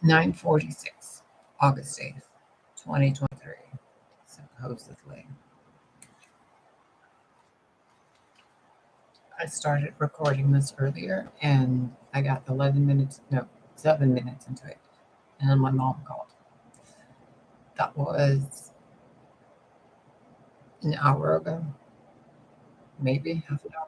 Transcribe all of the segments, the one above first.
9:46, August 8th, 2023. Supposedly. I started recording this earlier and I got 11 minutes, no, 7 minutes into it. And then my mom called. That was an hour ago, maybe half an hour.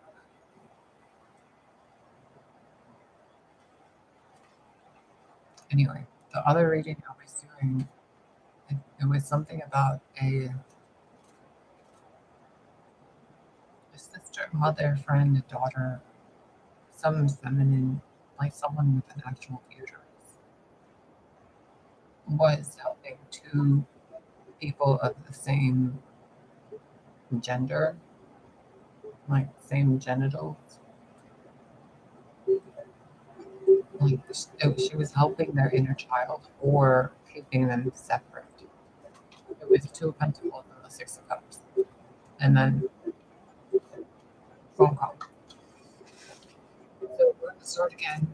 Anyway, the other reading I was doing, it was something about a sister, mother, friend, daughter, some feminine, like someone with an actual uterus, was helping two people of the same gender, like same genitals. Like she was helping their inner child or keeping them separate. It was two of pentacles and the six of cups. And then phone call. So we're going to start again.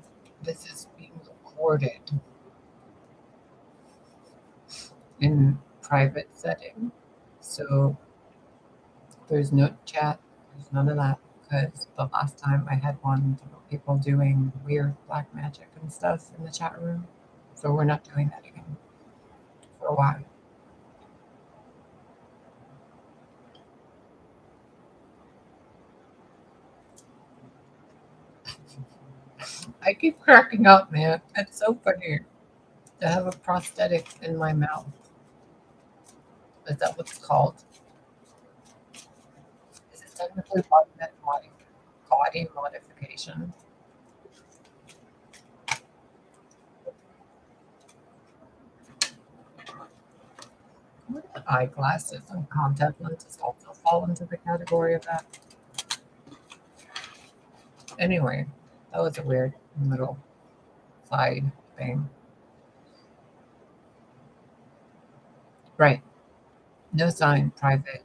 This is being recorded in private setting. So there's no chat, there's none of that. Because the last time I had one, there were people doing weird black magic and stuff in the chat room. So we're not doing that again for a while. I keep cracking up, man. It's so funny to have a prosthetic in my mouth. Is that what it's called? Is it technically body modification? Eyeglasses and contact lenses also fall into the category of that. Anyway, that was a weird little side thing. Right. No sign, private.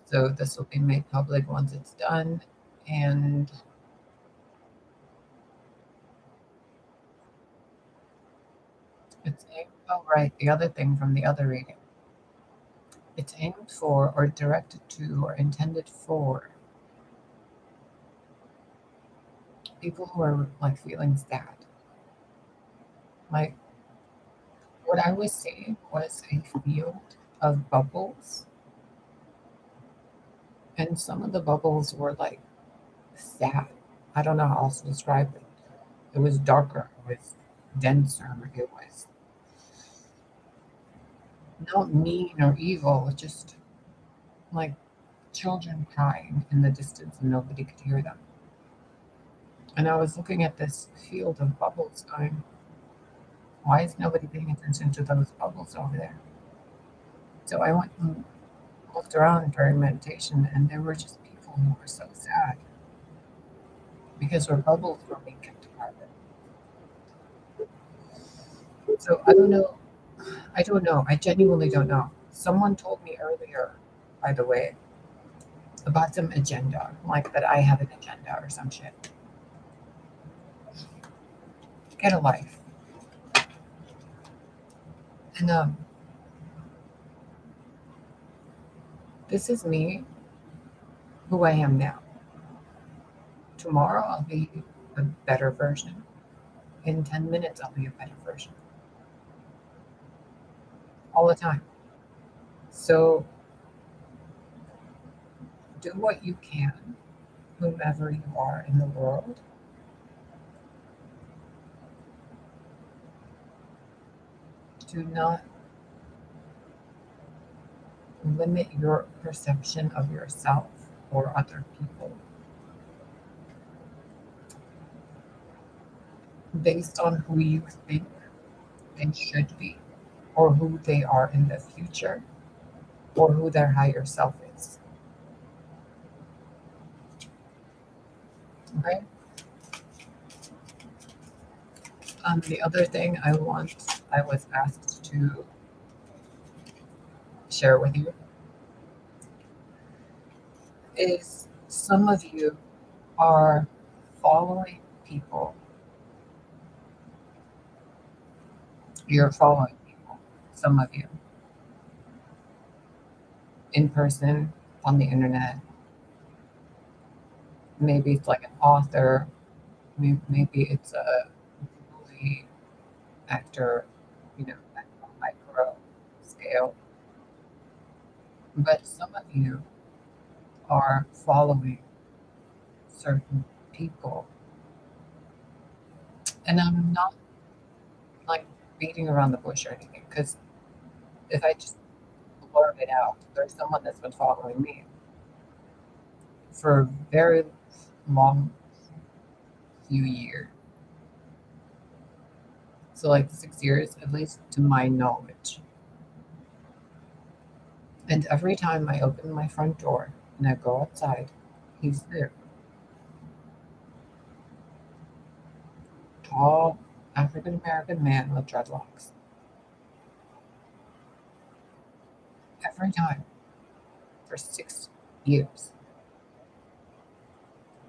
So this will be made public once it's done. And it's aimed, oh, right. The other thing from the other reading. It's aimed for or directed to or intended for people who are like feeling sad. Like what I was seeing was a field of bubbles, and some of the bubbles were like sad. I don't know how else to describe it. It was darker, it was denser, it was not mean or evil, just like children crying in the distance and nobody could hear them. And I was looking at this field of bubbles going, why is nobody paying attention to those bubbles over there? So I went and looked around during meditation, and there were just people who were so sad because their bubbles were being kept private. So I don't know. I don't know. I genuinely don't know. Someone told me earlier, by the way, about some agenda, like that I have an agenda or some shit. Get a life. And this is me, who I am now. Tomorrow I'll be a better version. In 10 minutes I'll be a better version. All the time. So do what you can, whomever you are in the world. Do not limit your perception of yourself or other people based on who you think they should be, or who they are in the future, or who their higher self is. Okay? The other thing I was asked to share with you is some of you are following people You're following people, some of you, in person, on the internet. Maybe it's like an author, maybe it's a movie actor, at a micro scale. But some of you are following certain people. And I'm not like beating around the bush or anything, because if I just blurt it out, there's someone that's been following me for a very long few years. So, like 6 years, at least to my knowledge. And every time I open my front door and I go outside, he's there. Tall African American man with dreadlocks. Every time for 6 years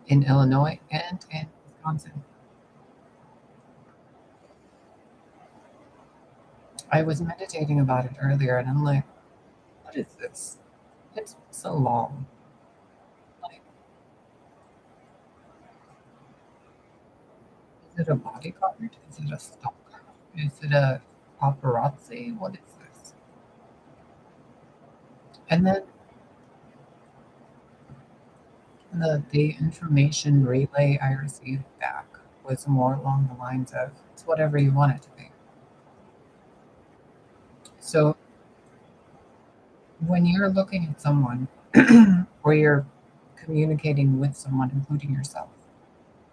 in Illinois and in Wisconsin. I was meditating about it earlier and I'm like, what is this? It's so long. Like, is it a bodyguard? Is it a stalker? Is it a paparazzi? What is this? And then the information relay I received back was more along the lines of it's whatever you want it to be. So when you're looking at someone or you're communicating with someone, including yourself,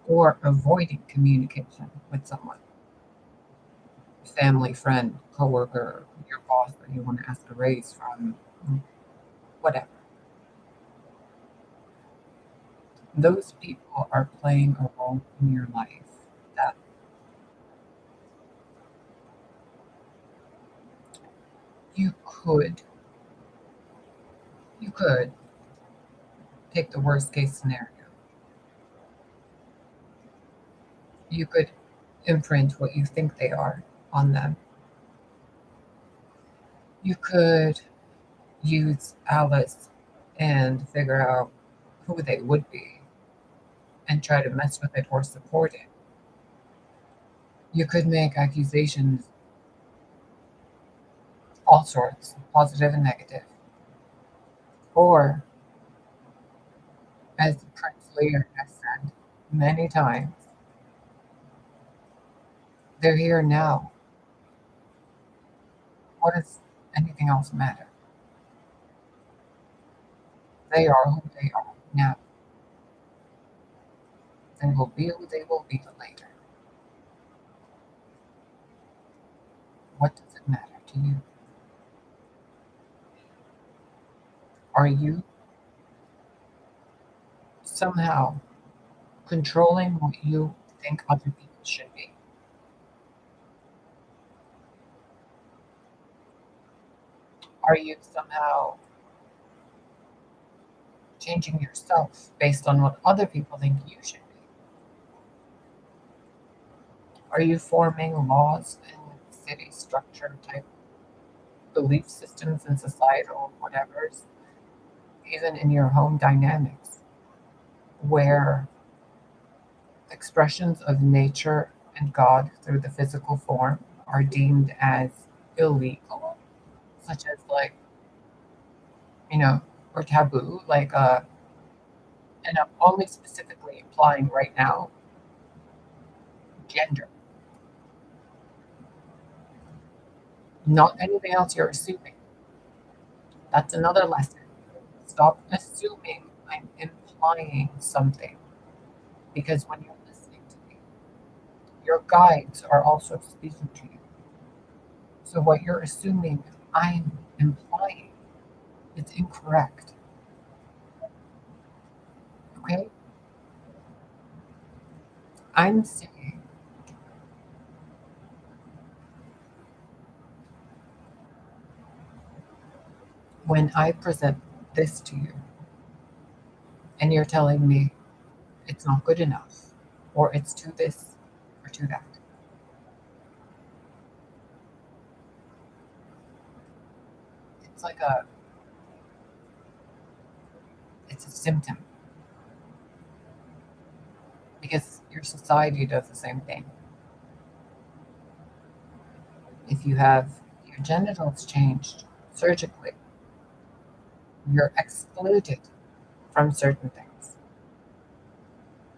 or avoiding communication with someone, family, friend, coworker, your boss that you want to ask a raise from, whatever, those people are playing a role in your life that you could you could take the worst case scenario. You could imprint what you think they are on them. You could use Alice and figure out who they would be and try to mess with it or support it. You could make accusations, all sorts, positive and negative. Or, as Prince Lear has said many times, they're here now. What does anything else matter? They are who they are now. They will be who they will be later. What does it matter to you? Are you somehow controlling what you think other people should be? Are you somehow changing yourself based on what other people think you should be? Are you forming laws and city structure type belief systems and societal whatevers, even in your home dynamics, where expressions of nature and God through the physical form are deemed as illegal, such as like, you know, or taboo, like and I'm only specifically implying right now gender, not anything else you're assuming. That's another lesson. Stop assuming I'm implying something, because when you're listening to me, your guides are also speaking to you. So what you're assuming I'm implying is incorrect. Okay? I'm saying when I present this to you and you're telling me it's not good enough or it's to this or to that, it's like a it's a symptom because your society does the same thing. If you have your genitals changed surgically, you're excluded from certain things.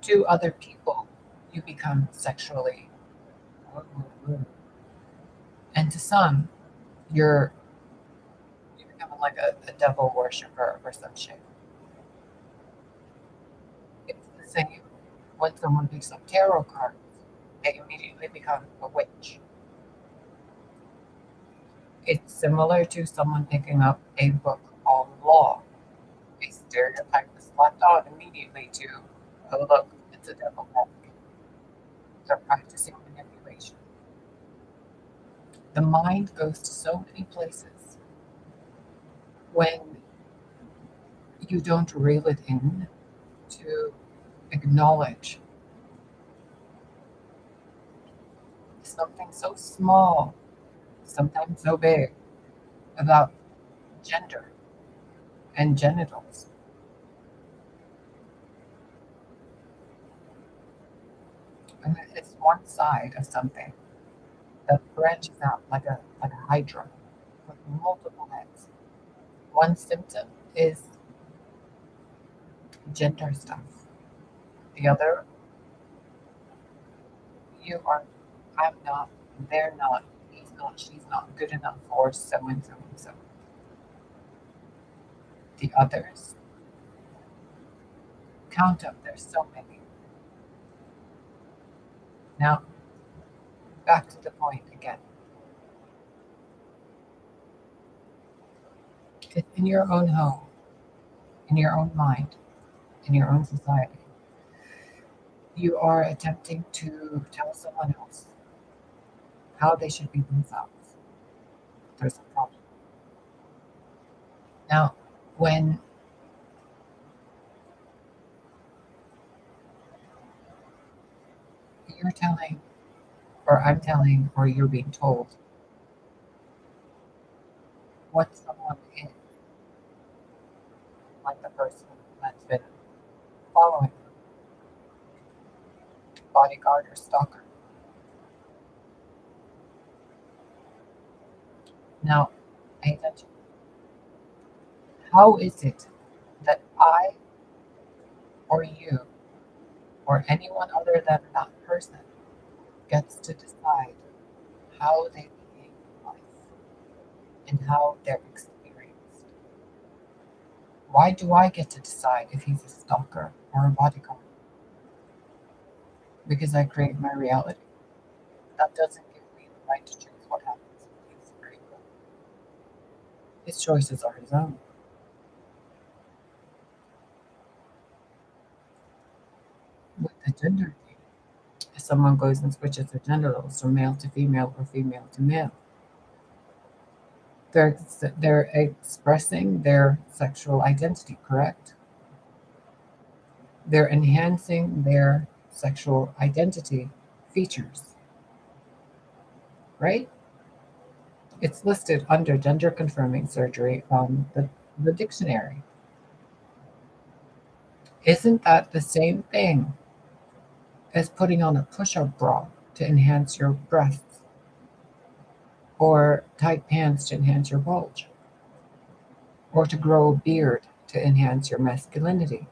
To other people, you become sexually, and to some, you're you become like a devil worshiper or some shit. It's the same when someone picks up tarot cards, they immediately become a witch. It's similar to someone picking up a book on law. A stereotype is slapped on immediately to, oh look, it's a devil book. They're practicing manipulation. The mind goes to so many places when you don't reel it in to acknowledge something so small, sometimes so big, about gender and genitals. And it's one side of something that branches out like a hydra with multiple heads. One symptom is gender stuff. The other, you are, I'm not, they're not, he's not, she's not good enough for so and so and so. The others, count them, there's so many. Now, back to the point again. If in your own home, in your own mind, in your own society, you are attempting to tell someone else how they should be themselves, there's a problem. Now, when you're telling, or I'm telling, or you're being told what someone is, like the person that's been following bodyguard or stalker. Now, pay attention. How is it that I or you or anyone other than that person gets to decide how they behave in life and how they're experienced? Why do I get to decide if he's a stalker or a bodyguard? Because I create my reality. That doesn't give me the right to choose what happens with his free will. His choices are his own. With the gender thing, if someone goes and switches their genitals from male to female or female to male, they're expressing their sexual identity, correct? They're enhancing their sexual identity features, right? It's listed under gender confirming surgery on the dictionary. Isn't that the same thing as putting on a push up bra to enhance your breasts or tight pants to enhance your bulge or to grow a beard to enhance your masculinity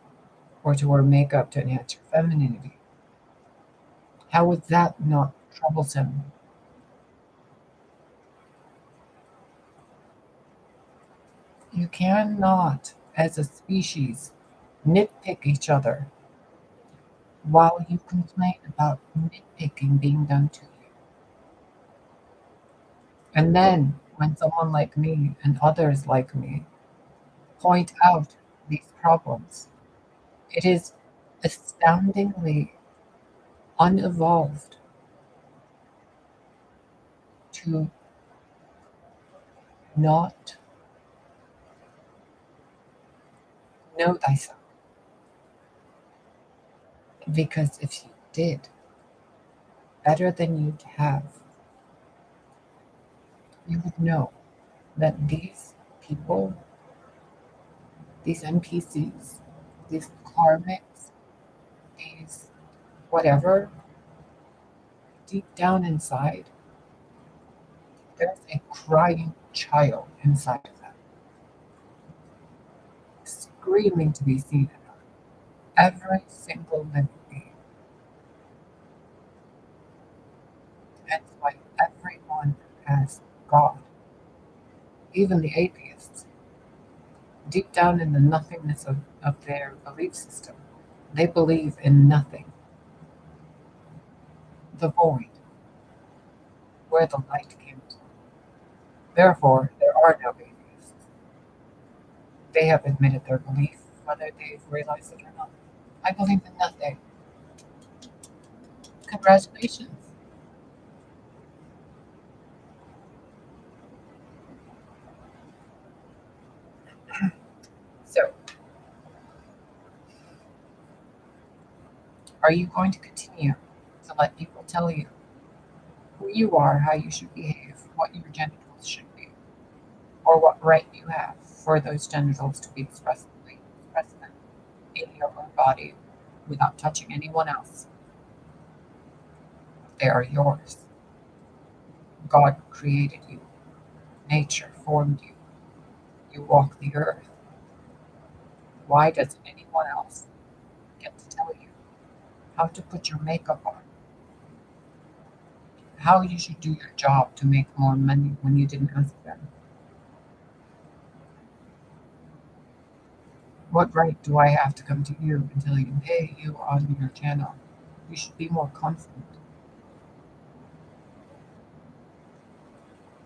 or to wear makeup to enhance your femininity? How is that not troublesome? You cannot, as a species, nitpick each other while you complain about nitpicking being done to you. And then, when someone like me and others like me point out these problems, it is astoundingly unevolved to not know thyself. Because if you did better than you'd have, you would know that these people, these NPCs, these karmics, these whatever, deep down inside, there's a crying child inside of them, screaming to be seen and heard. Every single living being. That's why everyone has God, even the atheists, deep down in the nothingness of their belief system. They believe in nothing, the void, where the light came from. Therefore, there are no atheists. They have admitted their belief, whether they've realized it or not. I believe in nothing. Congratulations. So, are you going to continue to let people tell you who you are, how you should behave, what your genitals should be, or what right you have for those genitals to be expressed in your own body without touching anyone else? They are yours. God created you. Nature formed you. You walk the earth. Why does anyone else get to tell you how to put your makeup on, how you should do your job to make more money when you didn't ask them? What right do I have to come to you and tell you, hey, you on your channel? You should be more confident.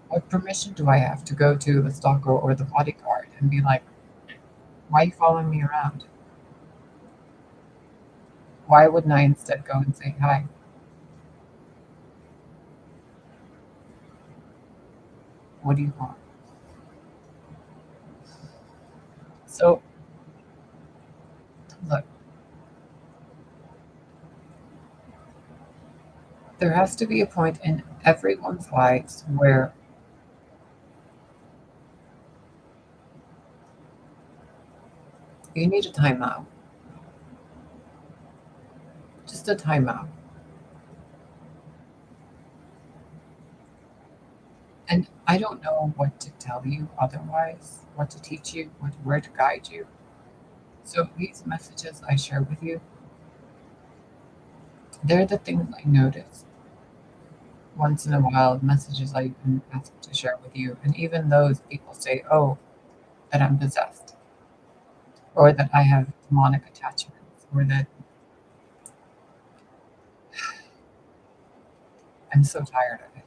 What permission do I have to go to the stalker or the bodyguard and be like, why are you following me around? Why wouldn't I instead go and say hi? What do you want? So, look, there has to be a point in everyone's lives where you need a timeout, just a timeout. And I don't know what to tell you otherwise, what to teach you, where to guide you. So these messages I share with you, they're the things I notice once in a while, messages I've been asked to share with you. And even those people say, oh, that I'm possessed, or that I have demonic attachments, or that I'm so tired of it.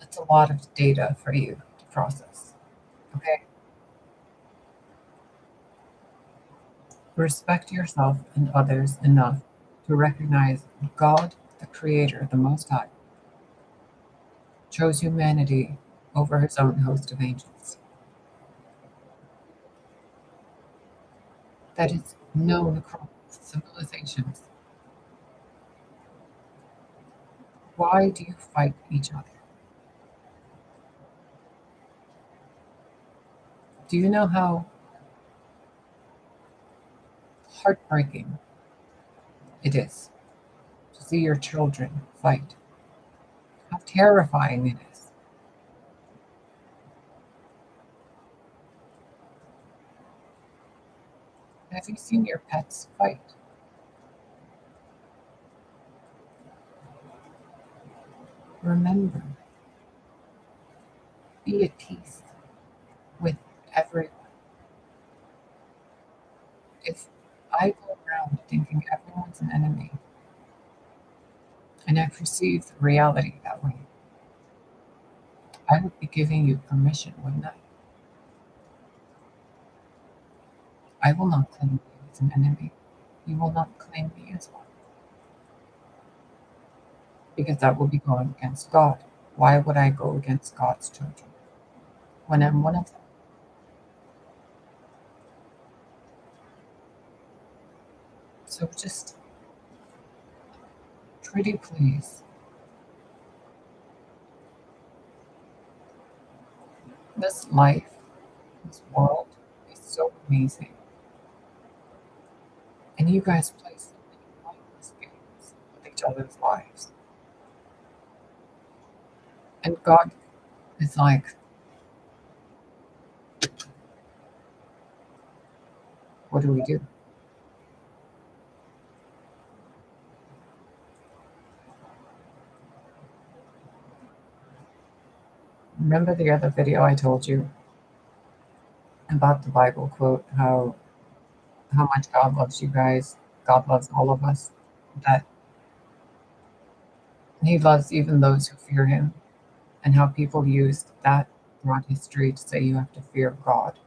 It's a lot of data for you to process. Okay? Respect yourself and others enough to recognize God, the Creator, the Most High, chose humanity over his own host of angels. That is known across civilizations. Why do you fight each other? Do you know how heartbreaking it is to see your children fight? How terrifying it is. Have you seen your pets fight? Remember, be at peace with everyone. If I go around thinking everyone's an enemy and I perceive reality that way, I would be giving you permission, wouldn't I? I will not claim you as an enemy. You will not claim me as one, because that will be going against God. Why would I go against God's children when I'm one of them? So just Pretty please. This life, this world is so amazing. And you guys play so many mindless games with each other's lives. And God is like, what do we do? Remember the other video I told you about the Bible quote, how much God loves you guys, God loves all of us, that He loves even those who fear Him, and how people used that throughout history to say you have to fear God.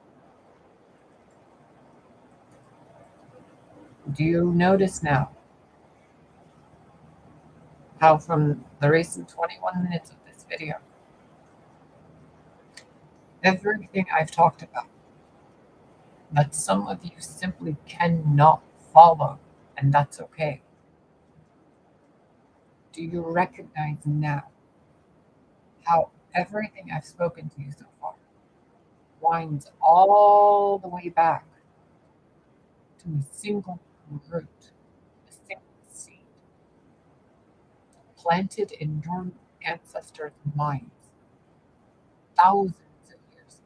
Do you notice now how from the recent 21 minutes of this video, everything I've talked about, that some of you simply cannot follow, and that's okay. Do you recognize now how everything I've spoken to you so far winds all the way back to a single root, a single seed, planted in your ancestors' minds thousands of years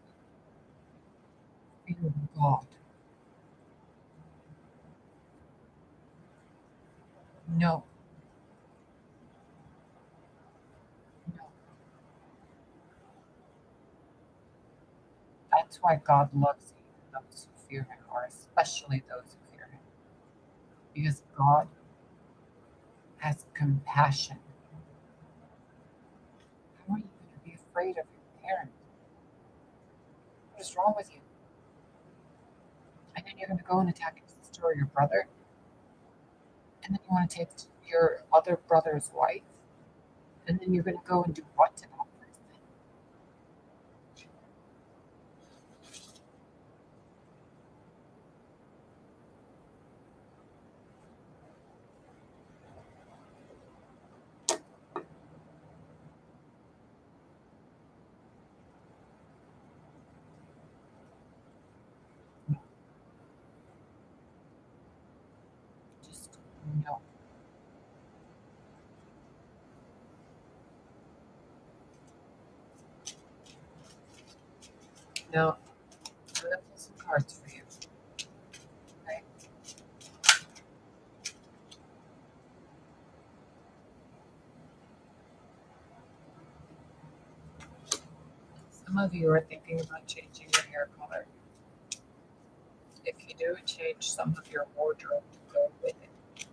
ago? Fear God. No, no. That's why God loves those who fear Him, or especially those who fear Him, because God has compassion. How are you going to be afraid of your parent? What is wrong with you? And then you're going to go and attack your sister or your brother, and then you want to take your other brother's wife, and then you're going to go and do what to that person? No, just no. Now, I'm going to pull some cards for you. Okay? Some of you are thinking about changing your hair color. If you do, change some of your wardrobe to go with it.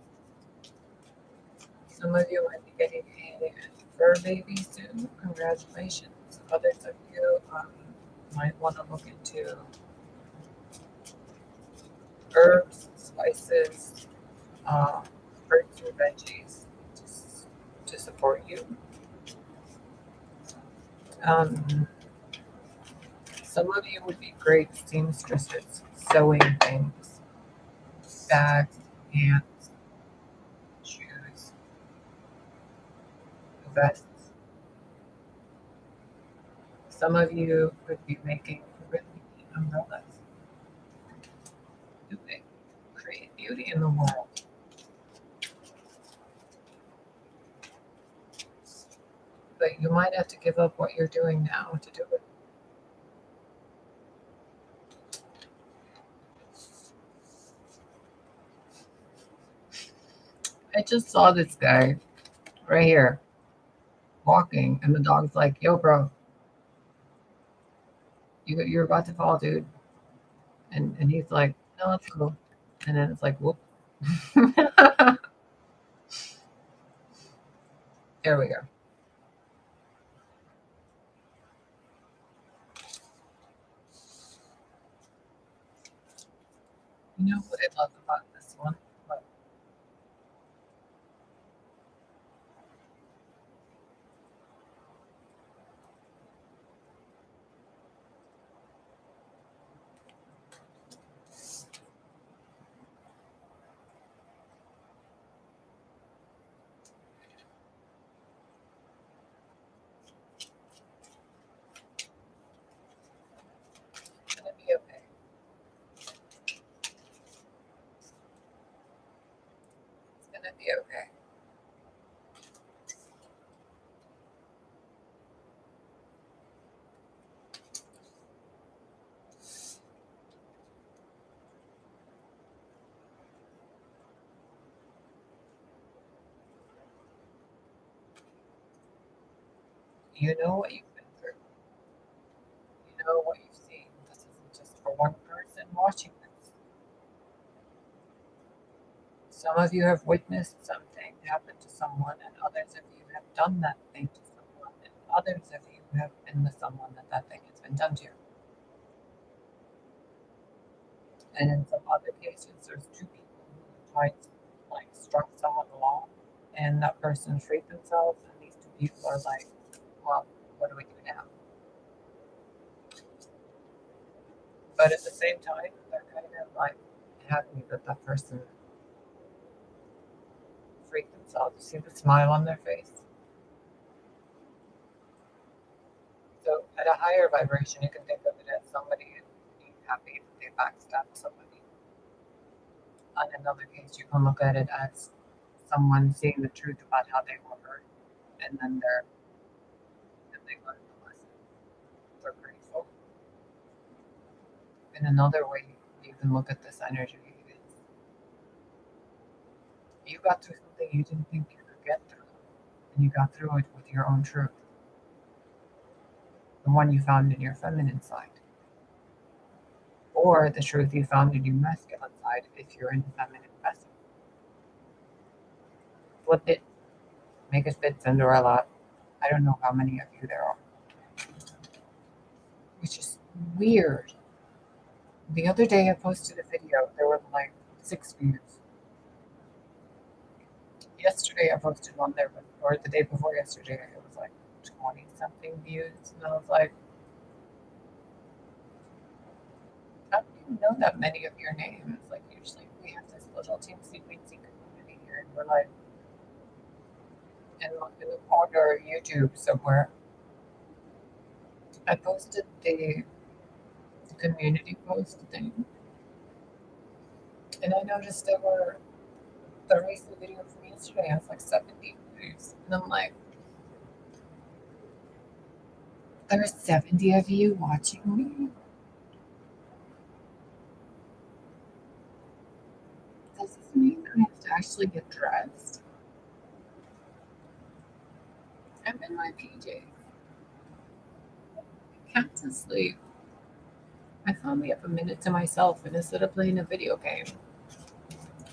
Some of you might be getting a fur baby soon. Congratulations. Others of you might want to look into herbs, spices, fruits and veggies to support you. Um, some of you would be great seamstresses, sewing things, bags, pants, shoes, vests. Some of you could be making really neat umbrellas. Do it. Create beauty in the world. But you might have to give up what you're doing now to do it. I just saw this guy right here walking, and the dog's like, "Yo, bro, you're about to fall, dude." And he's like, "No, let's go." And then it's like, "Whoop." There we go. You know what I love about this one? But You know what you've been through. You know what you've seen. This isn't just for one person watching this. Some of you have witnessed something happen to someone, and others of you have done that thing to someone, and others of you have been with someone that thing has been done to. And in some other cases, there's two people who tried to like struck someone along, and that person freed themselves, and these two people are like, well, what do we do now? But at the same time, they're kind of like happy that that person freed themselves. See the smile on their face? So at a higher vibration, you can think of it as somebody being happy that they backstabbed somebody. On another case, you can look at it as someone seeing the truth about how they were hurt, and then they learned the lesson. They're grateful. In another way, you can look at this energy is you got through something you didn't think you could get through, and you got through it with your own truth, the one you found in your feminine side, or the truth you found in your masculine side if you're in the feminine vessel. Flip it, make it fit Cinderella. I don't know how many of you there are, which is weird. The other day I posted a video, there were like 6 views. Yesterday I posted one there, or the day before yesterday, it was like 20 something views. And I was like, I don't even know that many of your names. Like, usually we have this little teensy weensy community here, and we're like in the corner of YouTube somewhere. I posted the community post thing, and I noticed there were the recent video from yesterday has like 70 views. And I'm like, there are 70 of you watching me? Does this mean I have to actually get dressed? I'm in my PJs. Cat to sleep. I finally have a minute to myself, and instead of playing a video game,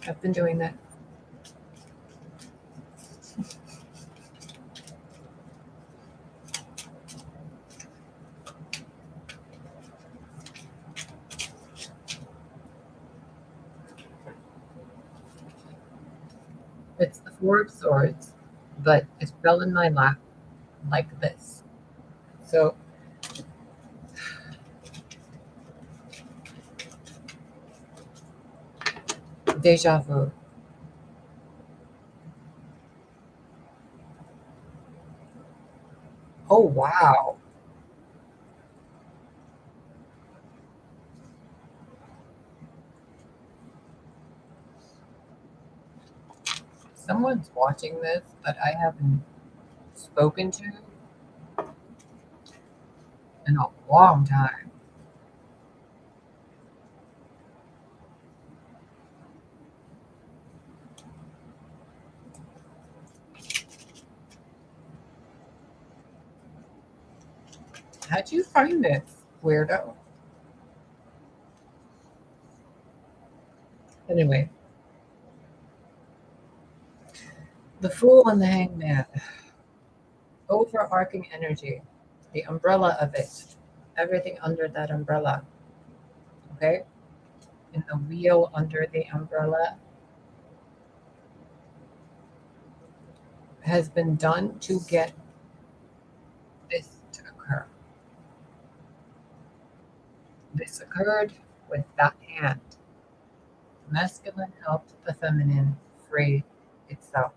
I've been doing that. It's the Four of Swords, but it fell in my lap like this. So, deja vu. Oh, wow. Someone's watching this that I haven't spoken to in a long time. How'd you find this, weirdo? Anyway, the Fool and the Hangman. Overarching energy, the umbrella of it, everything under that umbrella. Okay? And the wheel under the umbrella has been done to get this to occur. This occurred with that hand. The masculine helped the feminine free itself.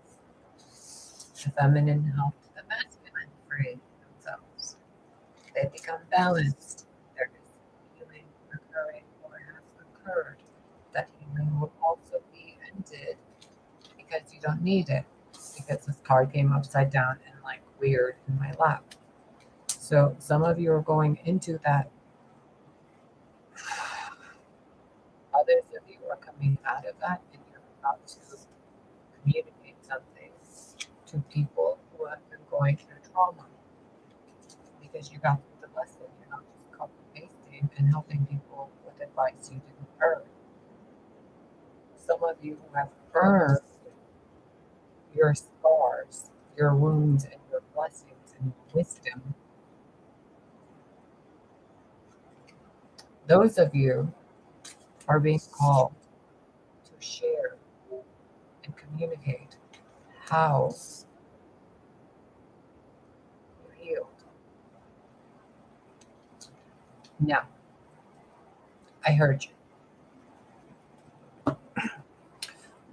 The feminine helped the masculine free themselves. They become balanced. There is healing occurring or has occurred. That healing will also be ended because you don't need it. Because this card came upside down and like weird in my lap. So some of you are going into that. Others of you are coming out of that, and you're about to communicate something to people who have been going through trauma. because you got the lesson. You're not just copy pasting and helping people with advice you didn't earn. Some of you who have earned your scars, your wounds, and your blessings and your wisdom, those of you are being called to share and communicate how you healed. Now, I heard you.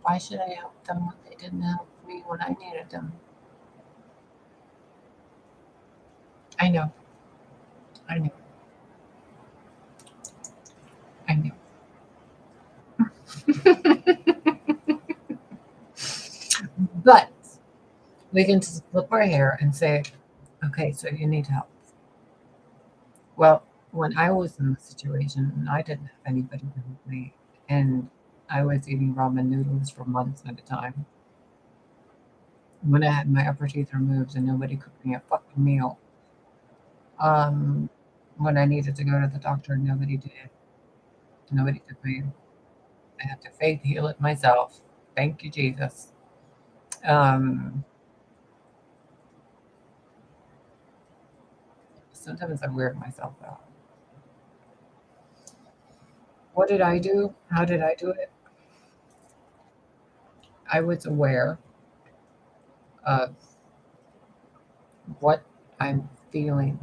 Why should I help them when they didn't help me when I needed them? I know, I know, I know. But we can just flip our hair and say, okay, so you need help. Well, when I was in the situation and I didn't have anybody to help me, and I was eating ramen noodles for months at a time, when I had my upper teeth removed and nobody cooked me a fucking meal, um, when I needed to go to the doctor, nobody did. Nobody took me. I had to faith heal it myself. Thank you, Jesus. Um, Sometimes I weird myself out. What did I do? How did I do it? I was aware of what I'm feeling.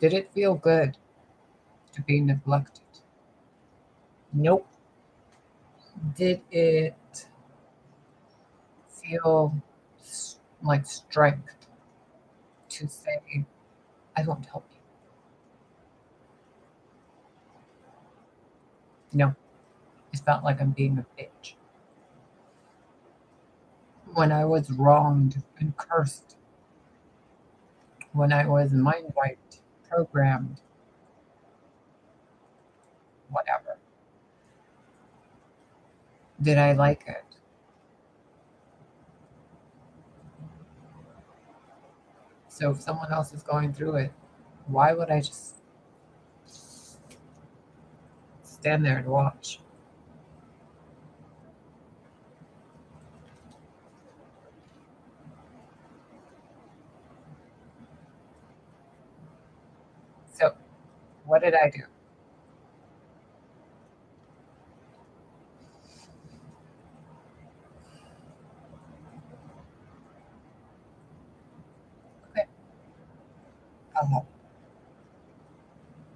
Did it feel good to be neglected? Nope. Did it feel like strength to say, I won't help you? No. It felt like I'm being a bitch. When I was wronged and cursed, when I was mind wiped, programmed, whatever, did I like it? So if someone else is going through it, why would I just stand there and watch? So what did I do? Okay, I'll help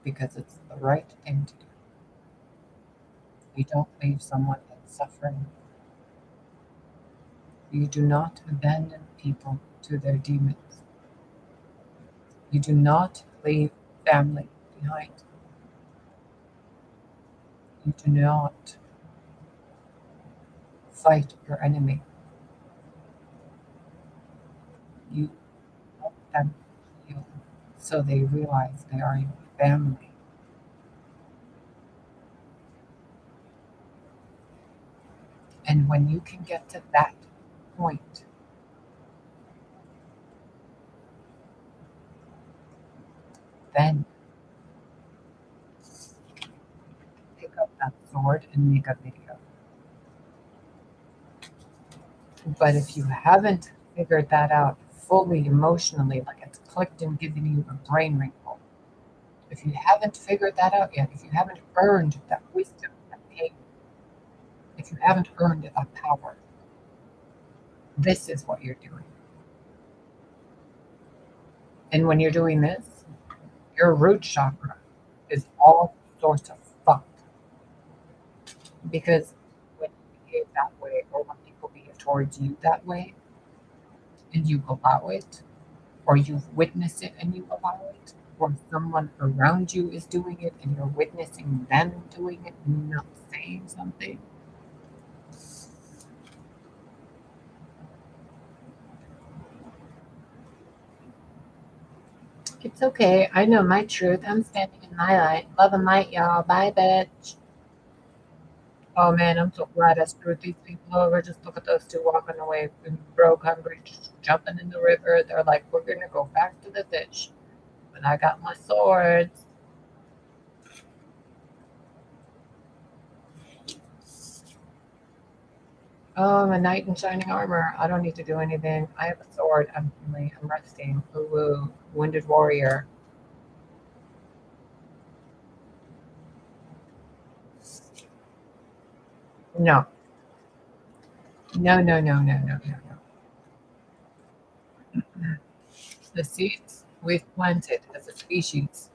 because it's the right thing to do. You don't leave someone in suffering. You do not abandon people to their demons. You do not leave family behind. You do not fight your enemy. You help them heal so they realize they are your family. And when you can get to that point, then pick up that sword and make a video. But if you haven't figured that out fully emotionally, like it's clicked and given you a brain wrinkle, if you haven't figured that out yet, if you haven't earned that wisdom, that pain, if you haven't earned that power, this is what you're doing. And when you're doing this, your root chakra is all sorts of fucked. Because when you behave that way, or when people behave towards you that way, and you allow it, or you've witnessed it and you allow it, or someone around you is doing it and you're witnessing them doing it and not saying something, it's okay. I know my truth. I'm standing in my light. Love and light, y'all. Bye, bitch. Oh man, I'm so glad I screwed these people over. Just look at those two walking away and broke, hungry, just jumping in the river. They're like, we're gonna go back to the fish. But I got my swords. Oh, I'm a knight in shining armor. I don't need to do anything. I have a sword. I'm healing. I'm resting. Ooh, ooh. Wounded warrior. No. No, no, no, no, no, no, no. The seeds we've planted as a species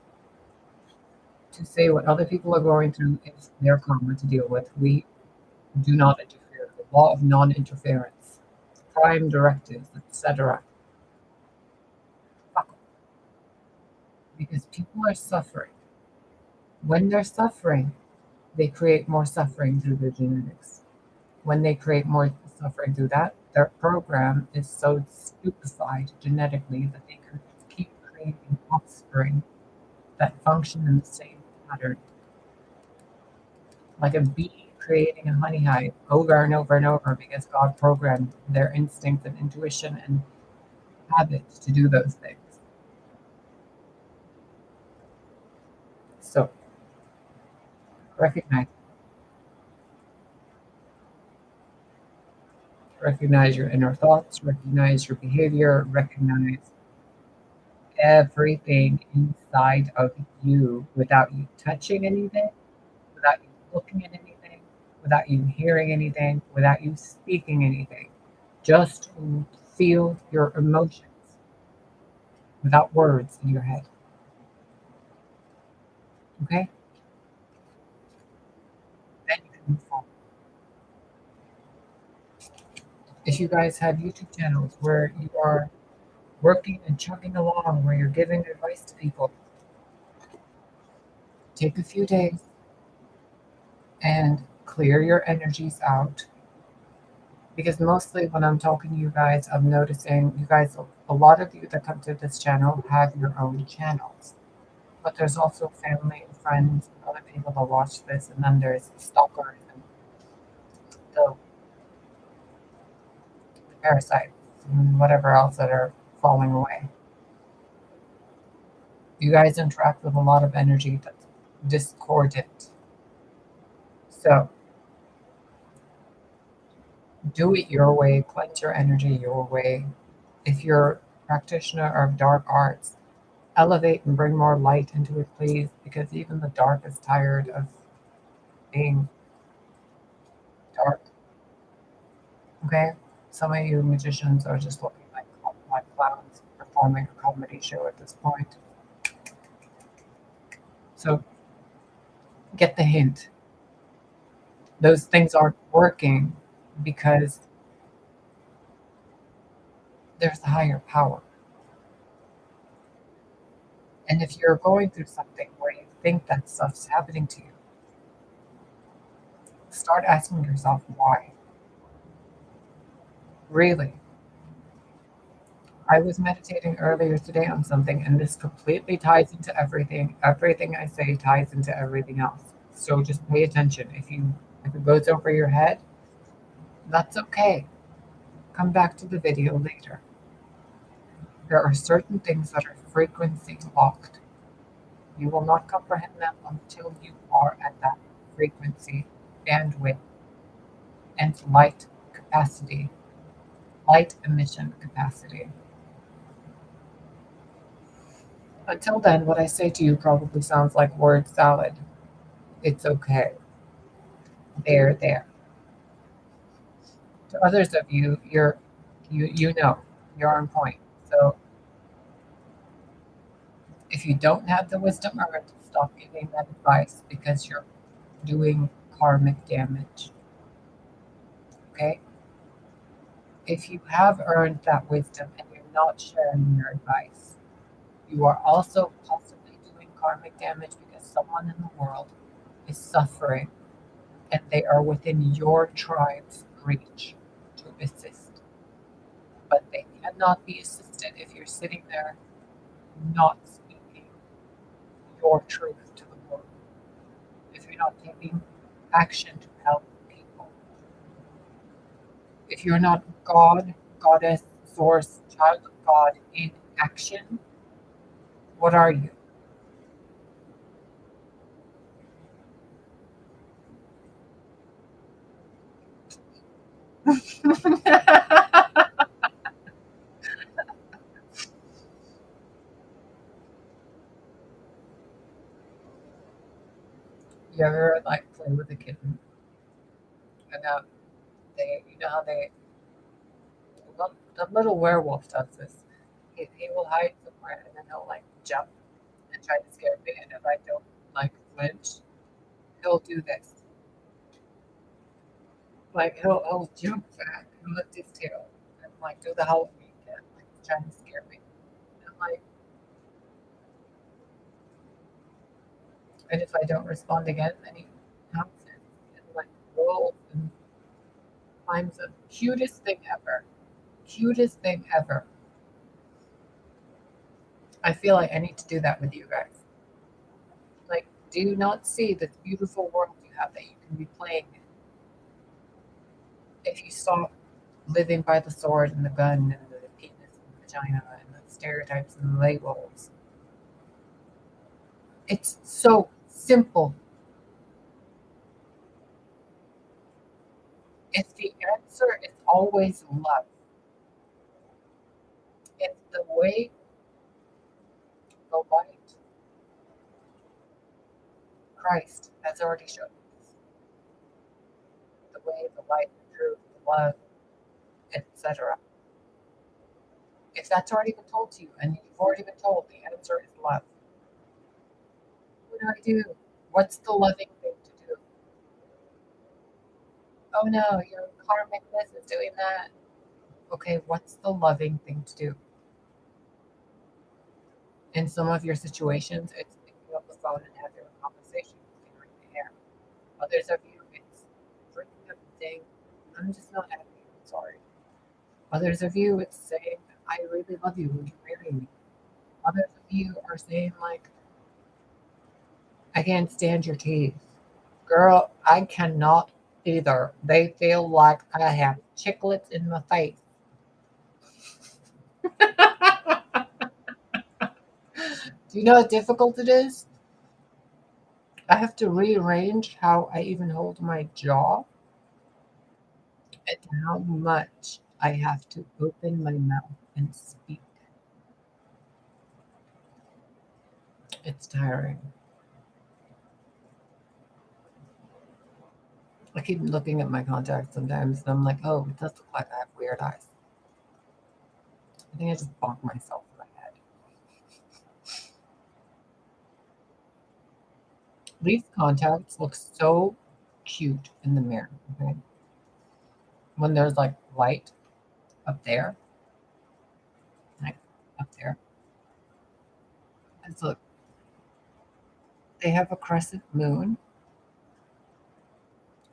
to say what other people are going through is their karma to deal with. We do not interfere. The law of non-interference, prime directives, etc. Because people are suffering. When they're suffering, they create more suffering through their genetics. When they create more suffering through that, their program is so stupefied genetically that they can keep creating offspring that function in the same pattern. Like a bee creating a honey hive over and over and over because God programmed their instinct and intuition and habits to do those things. So recognize recognize your inner thoughts, recognize your behavior, recognize everything inside of you without you touching anything, without you looking at anything, without you hearing anything, without you speaking anything. Just feel your emotions without words in your head. Okay? Then you can move forward. If you guys have YouTube channels where you are working and chugging along, where you're giving advice to people, take a few days and clear your energies out. Because mostly when I'm talking to you guys, I'm noticing you guys, a lot of you that come to this channel have your own channels. But there's also family and friends and other people that watch this, and then there's stalkers and the parasites and whatever else that are falling away. You guys interact with a lot of energy that's discordant. So do it your way, cleanse your energy your way. If you're a practitioner of dark arts, elevate and bring more light into it, please, because even the dark is tired of being dark. Okay? Some of you magicians are just looking like clowns performing a comedy show at this point. So get the hint. Those things aren't working because there's a higher power. And if you're going through something where you think that stuff's happening to you, start asking yourself why. Really. I was meditating earlier today on something, and this completely ties into everything. Everything I say ties into everything else. So just pay attention. If it goes over your head, that's okay. Come back to the video later. There are certain things that are frequency locked. You will not comprehend them until you are at that frequency, bandwidth, and light capacity, light emission capacity. Until then, what I say to you probably sounds like word salad. It's okay. There. To others of you, you know, you're on point. So if you don't have the wisdom earned, stop giving that advice because you're doing karmic damage. Okay? If you have earned that wisdom and you're not sharing your advice, you are also possibly doing karmic damage because someone in the world is suffering and they are within your tribe's reach to assist. But they cannot be assisted if you're sitting there not speaking your truth to the world, if you're not taking action to help If you're not God, goddess, source, child of God in action, what are you? You ever like play with a kitten and you know how well, the little werewolf does this. He will hide somewhere and then he'll like jump and try to scare me. And if I don't like flinch, he'll do this. Like he'll jump back and lift his tail and like do the Halloween cat, like trying to scare me. And like, and if I don't respond again, then he comes in and like rolls and climbs the cutest thing ever. Cutest thing ever. I feel like I need to do that with you guys. Like, do you not see this beautiful world you have that you can be playing in? If you stop living by the sword and the gun and the penis and the vagina and the stereotypes and the labels. It's so simple. If the answer is always love, if the way, the light, Christ has already shown us, the way, the light, the truth, the love, etc. If that's already been told to you and you've already been told the answer is love, what do I do? What's the loving thing to do? Oh no, your karmic this is doing that. Okay, what's the loving thing to do? In some of your situations, it's picking up the phone and having a conversation with you right there. Others of you, it's breaking up and saying, I'm just not happy, I'm sorry. Others of you, it's saying, I really love you, would you marry me? Others of you are saying, like, I can't stand your teeth. Girl, I cannot either. They feel like I have chiclets in my face. Do you know how difficult it is? I have to rearrange how I even hold my jaw and how much I have to open my mouth and speak. It's tiring. I keep looking at my contacts sometimes and I'm like, oh, it does look like I have weird eyes. I think I just bonked myself in my head. These contacts look so cute in the mirror. Okay. When there's like light up there, like up there. And so they have a crescent moon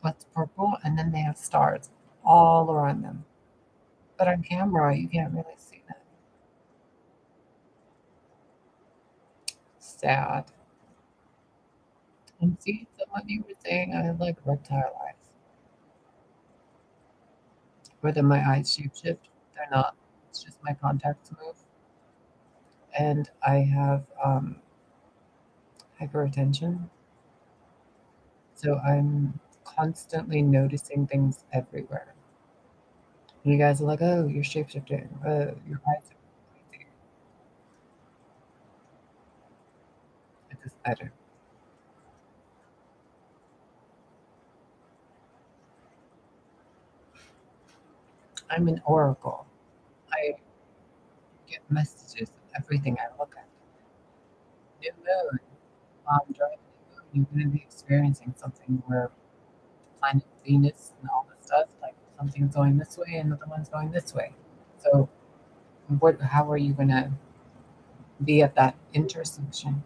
that's purple, and then they have stars all around them. But on camera, you can't really see that. Sad. And see, someone you were saying I have like reptile eyes. Whether my eyes shapeshift, they're not. It's just my contacts move. And I have hyperattention. So I'm constantly noticing things everywhere. And you guys are like, oh, you're shapeshifting. Your eyes are crazy. It's just better. I'm an oracle. I get messages of everything I look at. New moon. During the new moon, you're going to be experiencing something where planet Venus and all this stuff, like something's going this way, and another one's going this way. So, how are you going to be at that intersection?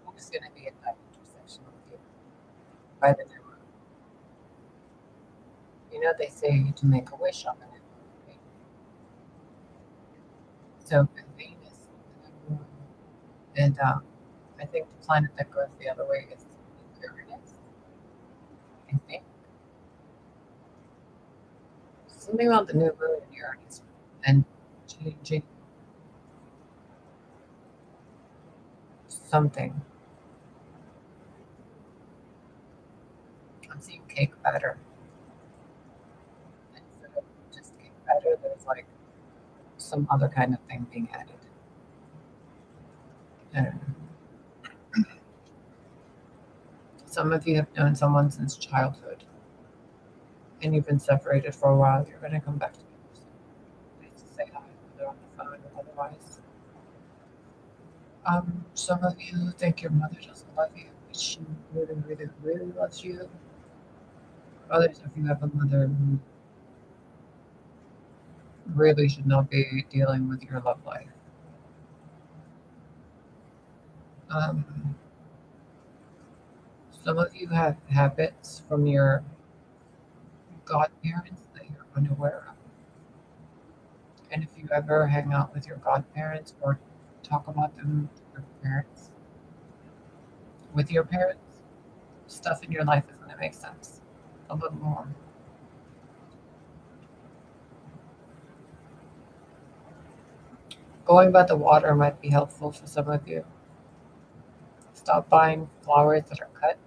Who's going to be at that intersection with you by the new moon? You know, they say to make a wish on the new moon, right? So, with Venus, the new moon, and I think the planet that goes the other way is Uranus, I think. Something about the new moon in Uranus and changing something. I'm seeing cake batter. Instead of just cake batter, there's like some other kind of thing being added. And some of you have known someone since childhood, and you've been separated for a while. You're going to come back together soon. Please say hi, whether on the phone or otherwise. Some of you think your mother doesn't love you, but she really, really, really loves you. Others of you have a mother who really should not be dealing with your love life. Um, some of you have habits from your godparents that you're unaware of. And if you ever hang out with your godparents or talk about them to your parents, with your parents, stuff in your life is going to make sense a little more. Going by the water might be helpful for some of you. Stop buying flowers that are cut,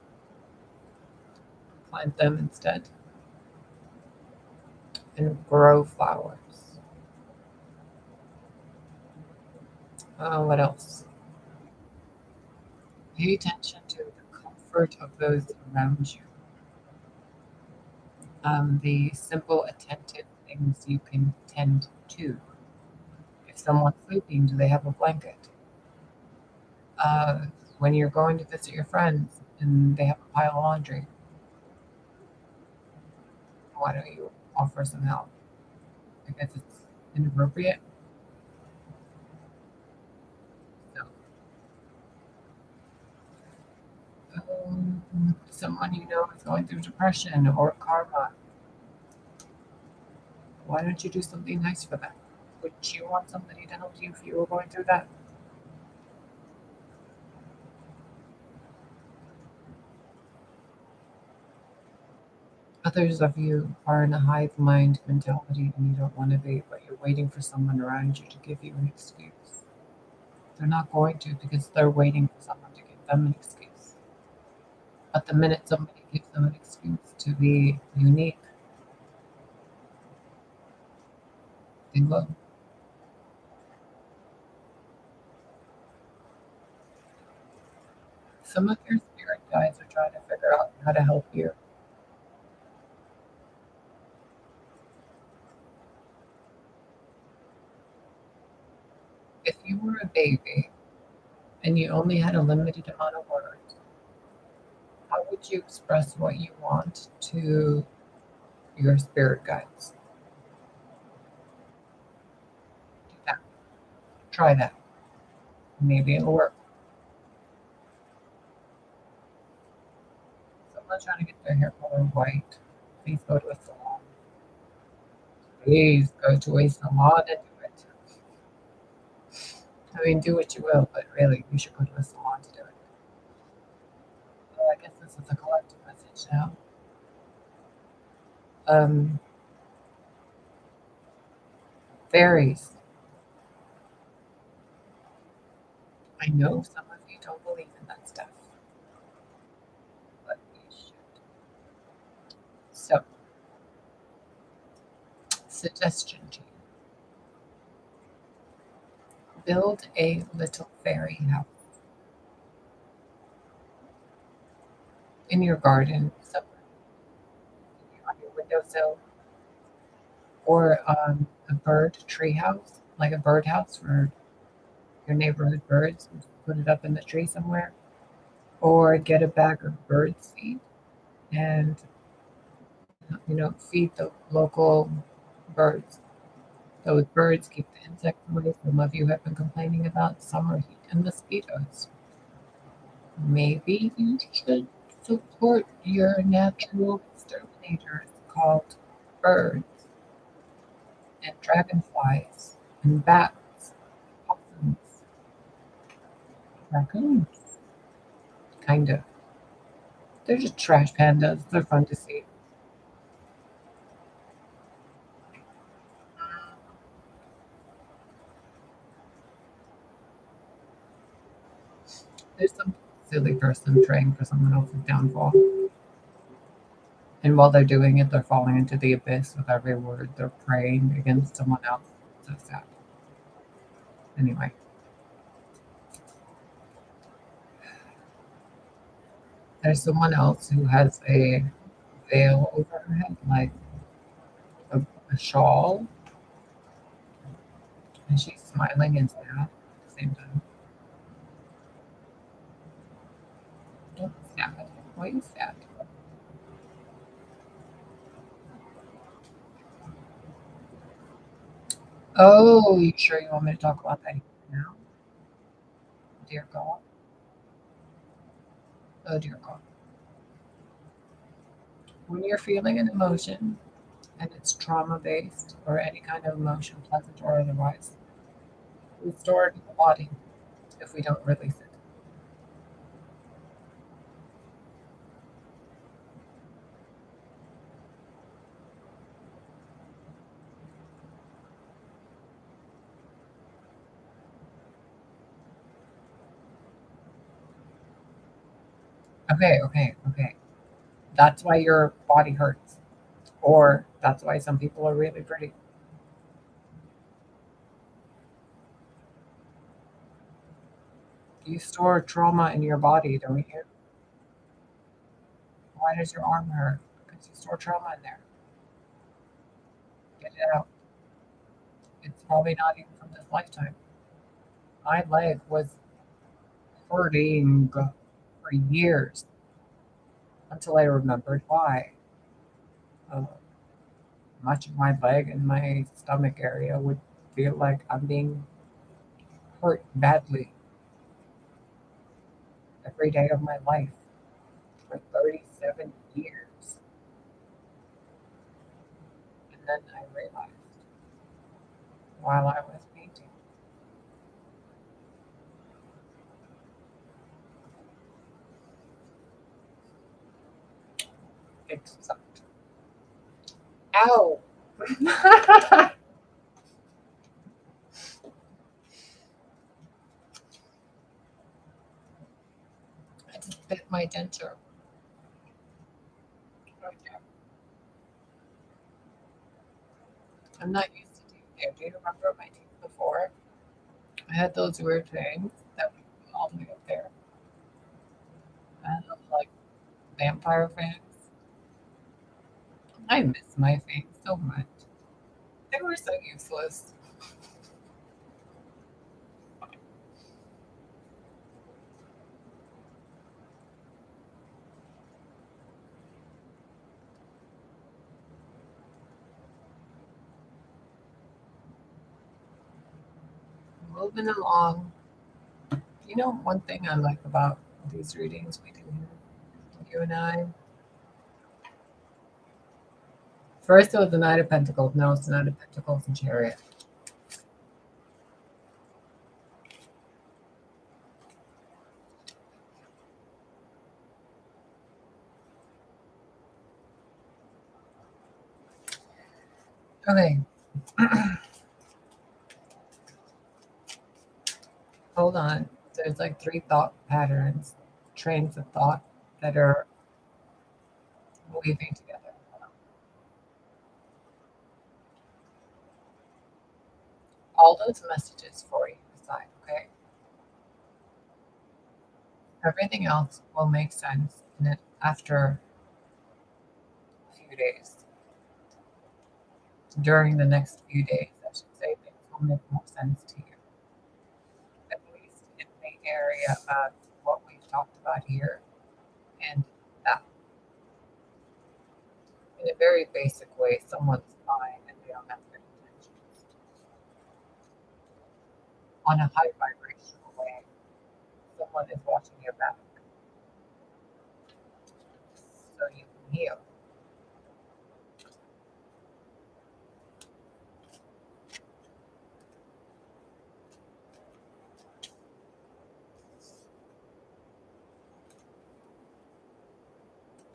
plant them instead, and grow flowers. What else? Pay attention to the comfort of those around you. The simple, attentive things you can tend to. If someone's sleeping, do they have a blanket? Uh, when you're going to visit your friends and they have a pile of laundry, why don't you offer some help? Because it's inappropriate. So, someone you know is going through depression or karma, why don't you do something nice for them? Would you want somebody to help you if you were going through that? Others of you are in a hive mind mentality and you don't want to be, but you're waiting for someone around you to give you an excuse. They're not going to because they're waiting for someone to give them an excuse. But the minute somebody gives them an excuse to be unique, they will. Some of your spirit guides are trying to figure out how to help you. If you were a baby and you only had a limited amount of words, how would you express what you want to your spirit guides? Do that. Try that. Maybe it'll work. Someone's trying to get their hair color white. Please go to a salon. Please go to a salon and do it. I mean, do what you will, but really, you should go to a salon to do it. So I guess this is a collective message now. Um, fairies. I know some of you don't believe in that stuff, but you should. So, suggestion to you: build a little fairy house in your garden, somewhere on your windowsill, or a bird tree house, like a bird house for your neighborhood birds. And put it up in the tree somewhere, or get a bag of bird seed and feed the local birds. Those birds keep the insects away. Some of you have been complaining about summer heat and mosquitoes. Maybe you should support your natural exterminators called birds and dragonflies and bats, possums, raccoons. Kind of. They're just trash pandas. They're fun to see. There's some silly person praying for someone else's downfall. And while they're doing it, they're falling into the abyss with every word. They're praying against someone else. So sad. Anyway, there's someone else who has a veil over her head, like a shawl, and she's smiling and sad at the same time. Don't be sad. Why are you sad? Oh, you sure you want me to talk about that now? Dear God. Oh, dear God. When you're feeling an emotion and it's trauma based or any kind of emotion, pleasant or otherwise, we store it in the body if we don't release it. Okay, okay, okay. That's why your body hurts. Or that's why some people are really pretty. You store trauma in your body, don't you? Why does your arm hurt? Because you store trauma in there. Get it out. It's probably not even from this lifetime. My leg was hurting for years until I remembered why. Uh, Much of my leg and my stomach area would feel like I'm being hurt badly every day of my life for 37 years. And then I realized while I was painting, it sucked. Ow! I just bit my denture right there. I'm not used to teeth care. Do you remember my teeth before? I had those weird things that would go all the way up there. I had those like vampire fangs. I miss my fangs so much. They were so useless. Moving along. You know, one thing I like about these readings we do here, you and I. First, it was the Knight of Pentacles. Now it's the Knight of Pentacles and Chariot. Okay, hold on. There's like three thought patterns, trains of thought that are weaving together. All those messages for you decide, okay? Everything else will make sense in it after a few days. During the next few days, I should say, things will make more sense to you, at least in the area of what we've talked about here and that. In a very basic way, someone's fine and they don't have good intentions. On a high vibrational way, someone is watching your back so you can heal.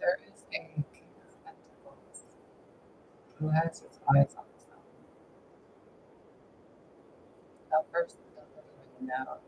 There is a king of pentacles who has his eyes on someone. That person doesn't even know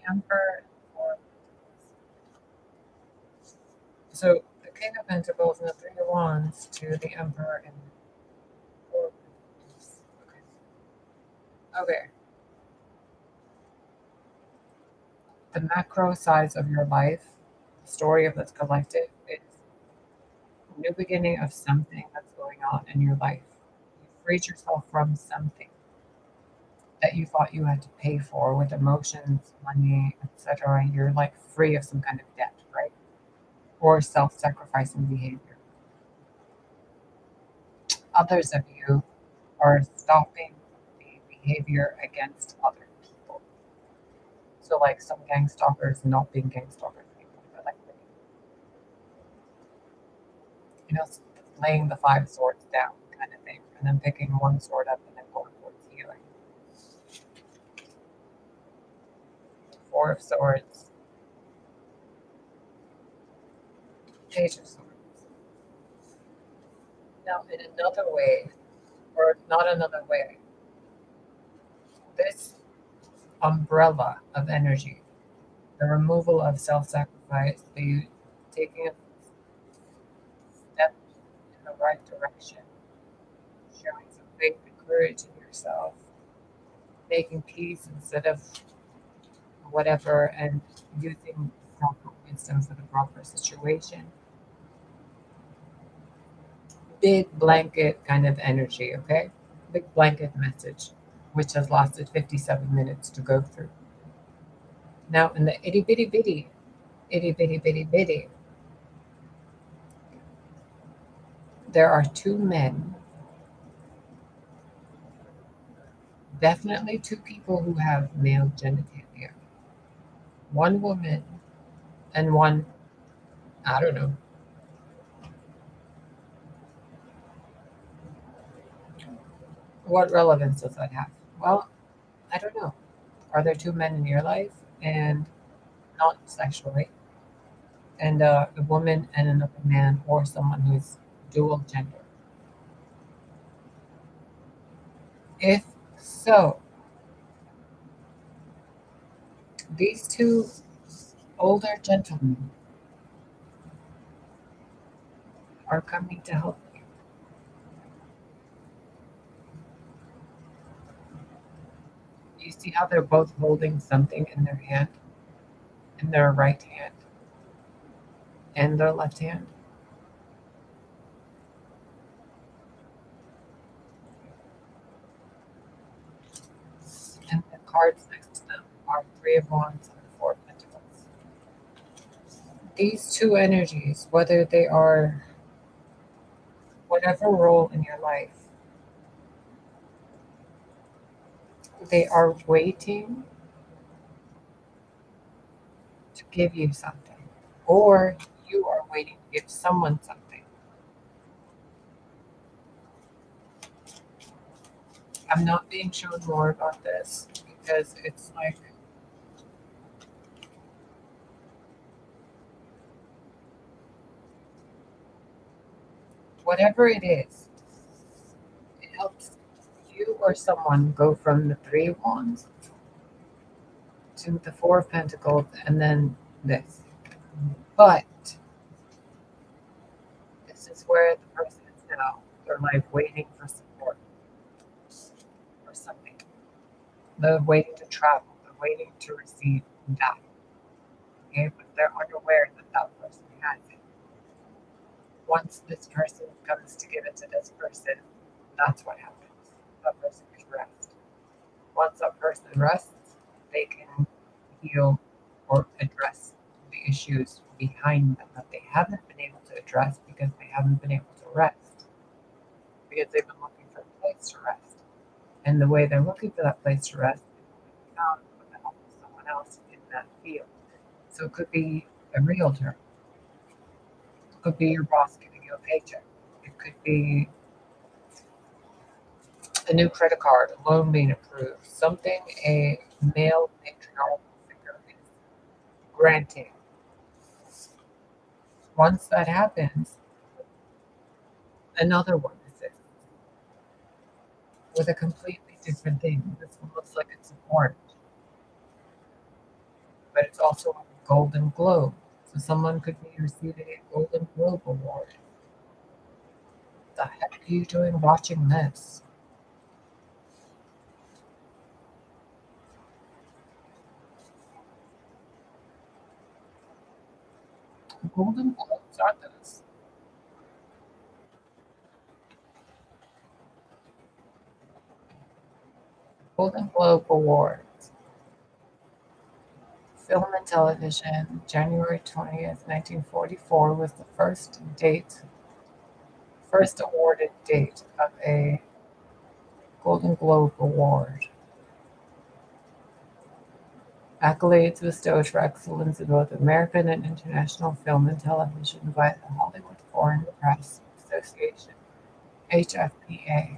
Emperor, or so the King of Pentacles and the Three of Wands to the Emperor and Four of Pentacles. Okay. Okay. The macro size of your life, the story of this collective, is a new beginning of something that's going on in your life. You freed yourself from something that you thought you had to pay for with emotions, money, etc. You're like free of some kind of debt, right? Or self-sacrificing behavior. Others of you are stopping the behavior against other people. So like some gang stalkers not being gang stalkers anymore, but like you know, laying the five swords down kind of thing, and then picking one sword up and then going towards healing. Four of Swords, Page of Swords. Now, in another way, or not another way, this umbrella of energy, the removal of self-sacrifice, the taking a step in the right direction, showing some faith and courage in yourself, making peace instead of whatever, and using proper wisdom for the proper situation. Big blanket kind of energy, okay? Big blanket message, which has lasted 57 minutes to go through. Now, in the itty bitty bitty, there are two men, definitely two people who have male genitalia. One woman and one, I don't know. What relevance does that have? Well, I don't know. Are there two men in your life and not sexually, and a woman and another man, or someone who's dual gender? If so, these two older gentlemen are coming to help you. You see how they're both holding something in their hand, in their right hand and their left hand? And the cards next to them are Three of Wands and Four of Pentacles. These two energies, whether they are whatever role in your life, they are waiting to give you something, or you are waiting to give someone something. I'm not being shown more about this because it's like whatever it is, it helps you or someone go from the Three of Wands to the Four of Pentacles and then this. But this is where the person is now. They're like waiting for support or something. They're waiting to travel. They're waiting to receive that. Okay, but they're unaware that that person has it. Once this person comes to give it to this person, that's what happens. That person can rest. Once that person rests, they can heal or address the issues behind them that they haven't been able to address because they haven't been able to rest. Because they've been looking for a place to rest. And the way they're looking for that place to rest is found with the help of someone else in that field. So it could be a realtor. It could be your boss giving you a paycheck. It could be a new credit card, a loan being approved, something a male patriarchal figure is granting. Once that happens, another one exists with a completely different thing. This one looks like it's an orange. but it's also a Golden Globe. So someone could be receiving a Golden Globe award. The heck are you doing watching this? Golden Globes are those. Golden Globe Awards. Film and television, January 20th, 1944 was the first awarded date of a Golden Globe Award. Accolades bestowed for excellence in both American and international film and television by the Hollywood Foreign Press Association, HFPA,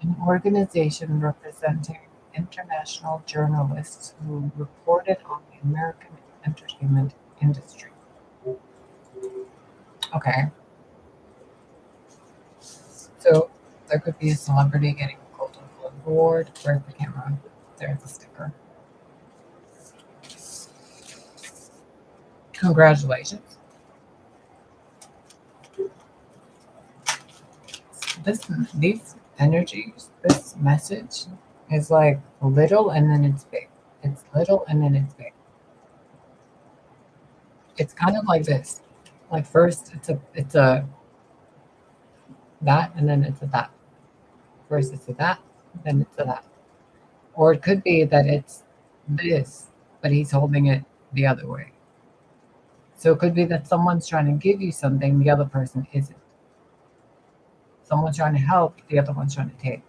an organization representing international journalists who reported on the American entertainment industry. Okay, so there could be a celebrity getting a Golden Globe Award. Where's the camera? There's the sticker. Congratulations. This these energies, this message is like little and then it's big. It's little and then it's big. It's kind of like this. Like first it's a that and then it's a that. First it's a that, then it's a that. Or it could be that it's this, but he's holding it the other way. So it could be that someone's trying to give you something, the other person isn't. Someone's trying to help, the other one's trying to take.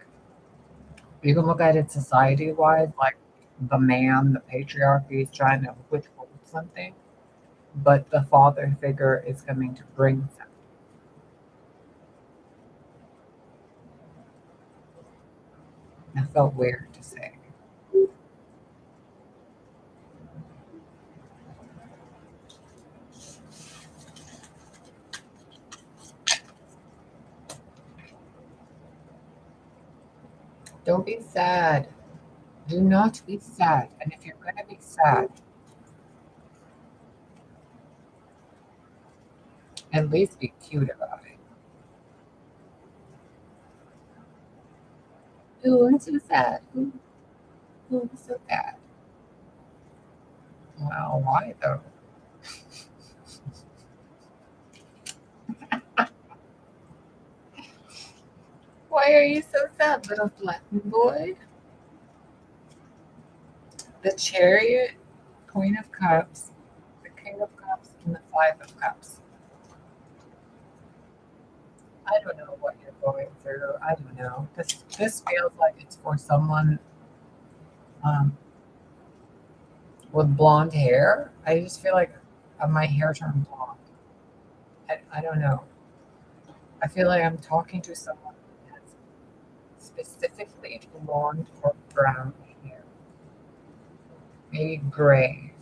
You can look at it society wise, like the man, the patriarchy is trying to withhold something, but the father figure is coming to bring something. That felt weird to say. Don't be sad. Do not be sad. And if you're going to be sad, at least be cute about it. Oh, I'm so sad. Oh, I'm so sad. Well, why though? Why are you so sad, little Latin boy? The Chariot, Queen of Cups, the King of Cups, and the Five of Cups. I don't know what you're going through. I don't know. This feels like it's for someone um, with blonde hair. I just feel like my hair turned blonde. I don't know. I feel like I'm talking to someone who has specifically blonde or brown hair, maybe gray.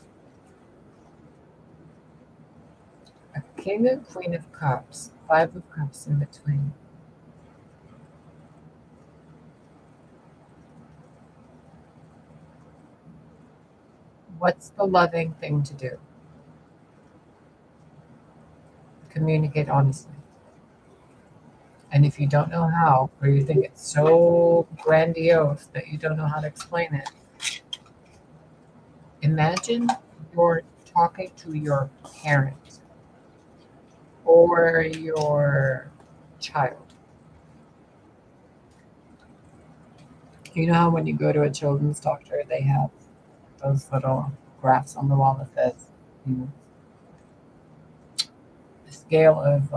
A King and Queen of Cups, Five of Cups in between. What's the loving thing to do? Communicate honestly. And if you don't know how, or you think it's so grandiose that you don't know how to explain it, imagine you're talking to your parent or your child. You know how when you go to a children's doctor, they have those little graphs on the wall that says, you know, the scale of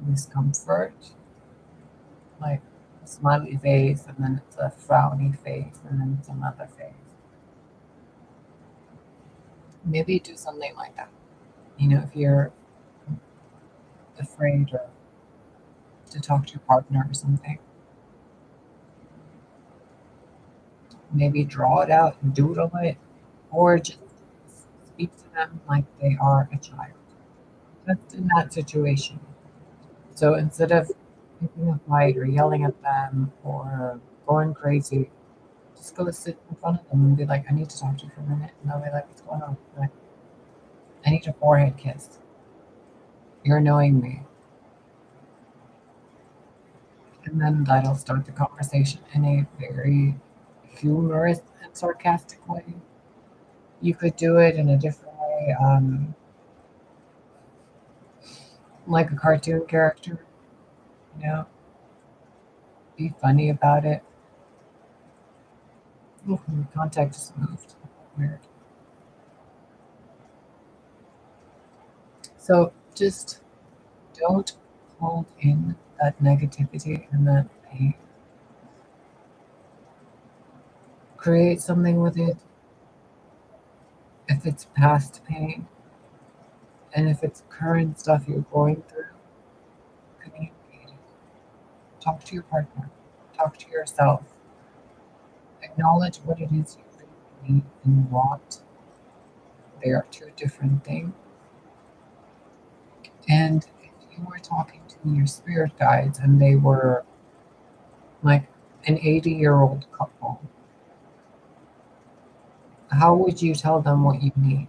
discomfort, like a smiley face, and then it's a frowny face, and then it's another face. Maybe do something like that. You know, if you're afraid or to talk to your partner or something, maybe draw it out and doodle it, or just speak to them like they are a child. Just in that situation. So instead of picking a fight or yelling at them or going crazy, Just go sit in front of them and be like, I need to talk to you for a minute. And they'll be like, what's going on? I'm like, I need a forehead kiss. You're annoying me. And then that'll start the conversation in a very humorous and sarcastic way. You could do it in a different way, like a cartoon character, you know, be funny about it. Ooh, my contact just moved. Weird. So just don't hold in that negativity and that pain. Create something with it if it's past pain, and if it's current stuff you're going through, communicate it. Talk to your partner, talk to yourself, acknowledge what it is you really need and want. They are two different things. And if you were talking to your spirit guides and they were like an 80-year-old couple, how would you tell them what you need?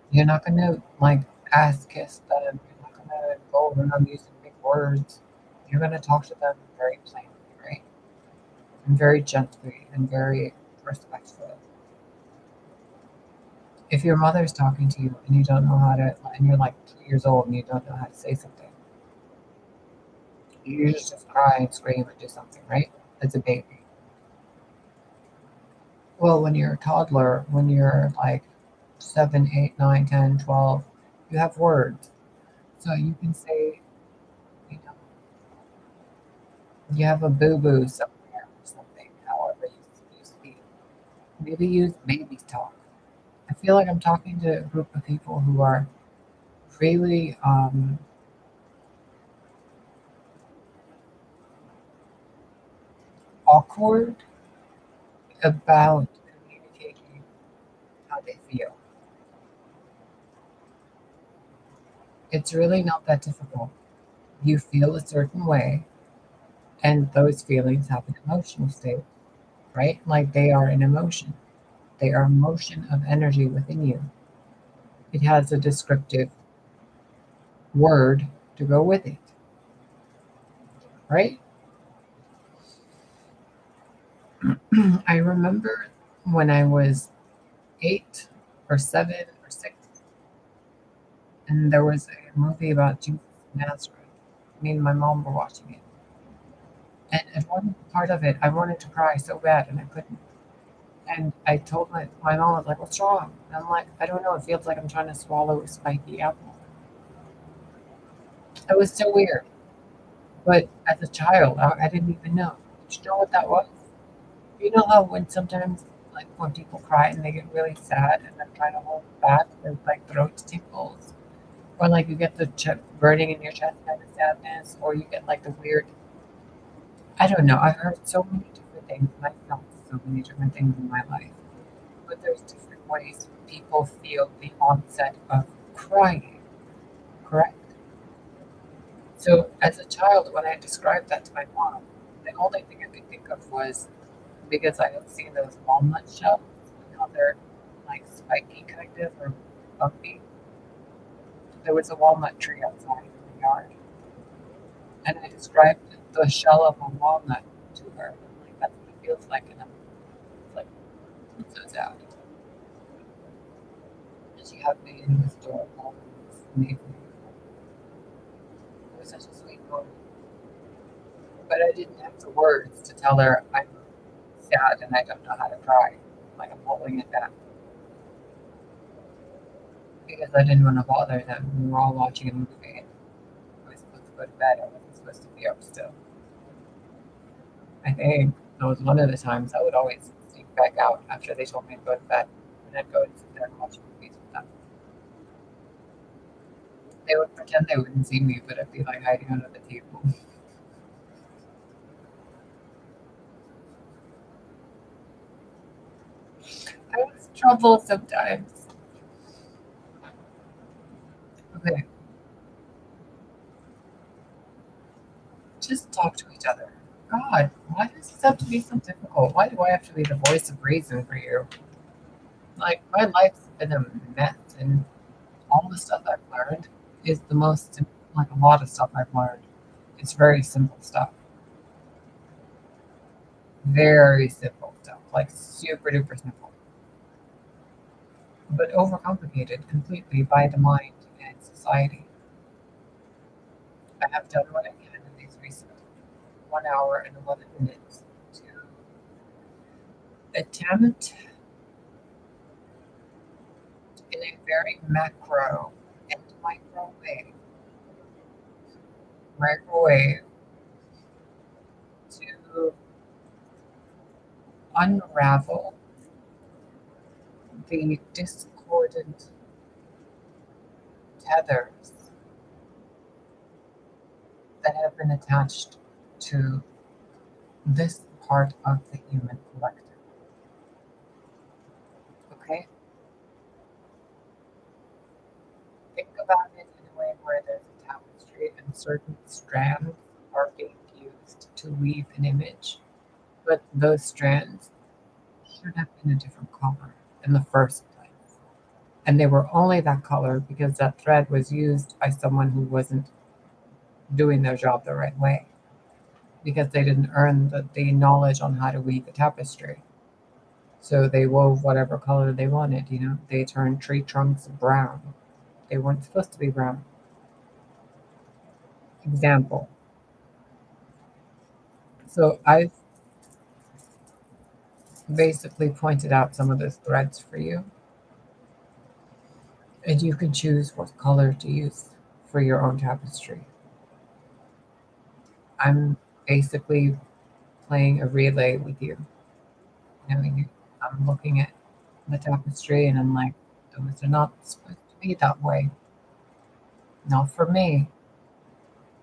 You're not going to like ass kiss them. You're not going to go around using big words. You're going to talk to them very plainly, right? And very gently and very respectfully. If your mother's talking to you and you don't know how to, and you're like 2 years old and you don't know how to say something, you just cry and scream and do something, right? As a baby. Well, when you're a toddler, when you're like 7, 8, 9, 10, 12, you have words. So you can say, you know, you have a boo boo somewhere or something, however you speak. Maybe use baby talk. I feel like I'm talking to a group of people who are really awkward about communicating how they feel. It's really not that difficult. You feel a certain way, and those feelings have an emotional state, right? Like they are an emotion. They are a motion of energy within you. It has a descriptive word to go with it, right? I remember when I was 8 or 7 or 6, and there was a movie about Jesus of Nazareth. Me and my mom were watching it. And at one part of it, I wanted to cry so bad, and I couldn't. And I told my mom, I was like, what's wrong? And I'm like, I don't know. It feels like I'm trying to swallow a spiky apple. It was so weird. But as a child, I didn't even know. Did you know what that was? You know how when sometimes, like when people cry and they get really sad and they're trying to hold it back, there's like throat tickles, or like you get the burning in your chest kind of sadness, or you get like the weird. I don't know. I've heard so many different things, and I've felt so many different things in my life. But there's different ways people feel the onset of crying. Correct. So as a child, when I described that to my mom, the only thing I could think of was because I had seen those walnut shells, how they're like spiky kind of or bumpy. There was a walnut tree outside in the yard, and I described the shell of a walnut to her. I'm like, that's what it feels like, and I'm like, so sad. And she hugged me and it was adorable. It was amazing. It was such a sweet moment. But I didn't have the words to tell her I'm sad and I don't know how to cry. Like I'm holding it back because I didn't want to bother them. We were all watching a movie. I was supposed to go to bed. I wasn't supposed to be up still. I think that was one of the times I would always sneak back out after they told me to go to bed, and I'd go and sit there and watch movies with them. They would pretend they wouldn't see me, but I'd be like hiding under the table. I was trouble sometimes. Okay, just talk to each other. God, why does this have to be so difficult? Why do I have to be the voice of reason for you? Like, my life's been a mess, and all the stuff I've learned is the most simple, like a lot of stuff I've learned. It's very simple stuff. Very simple stuff. Like super duper simple. But overcomplicated completely by the mind and society. I have done what I can in these recent 1 hour and 11 minutes to attempt in a very macro and microwave to unravel the discordant tethers that have been attached to this part of the human collective. Okay? Think about it in a way where there's a tapestry and certain strands are being used to weave an image, but those strands should have been a different color in the first place. And they were only that color because that thread was used by someone who wasn't doing their job the right way, because they didn't earn the knowledge on how to weave a tapestry. So they wove whatever color they wanted, you know. They turned tree trunks brown. They weren't supposed to be brown. Example. So I've basically pointed out some of those threads for you, and you can choose what color to use for your own tapestry. I'm basically playing a relay with you. You know, I'm looking at the tapestry and I'm like, those are not supposed to be that way. Not for me,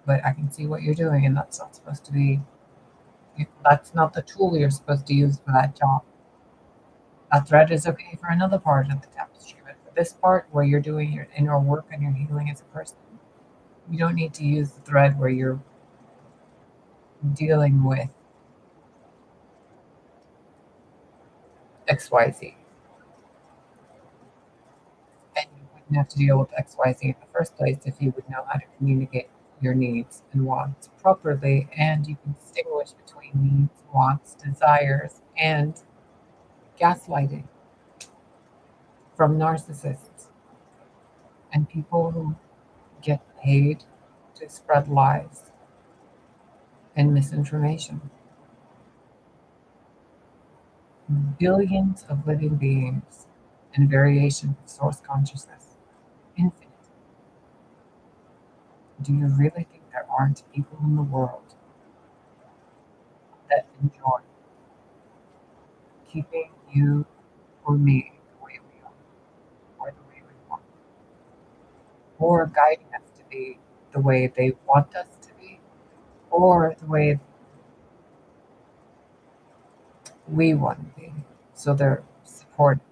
but I can see what you're doing, and that's not supposed to be. That's not the tool you're supposed to use for that job. That thread is okay for another part of the tapestry, but for this part where you're doing your inner work and you're healing as a person, you don't need to use the thread where you're dealing with XYZ. And you wouldn't have to deal with XYZ in the first place if you would know how to communicate your needs and wants properly, and you can distinguish between needs, wants, desires, and gaslighting from narcissists and people who get paid to spread lies and misinformation. Billions of living beings and variations of source consciousness, infinite. Do you really think there aren't people in the world that enjoy keeping you or me the way we are, or the way we want, or guiding us to be the way they want us to be, or the way we want to be? So they're supportive.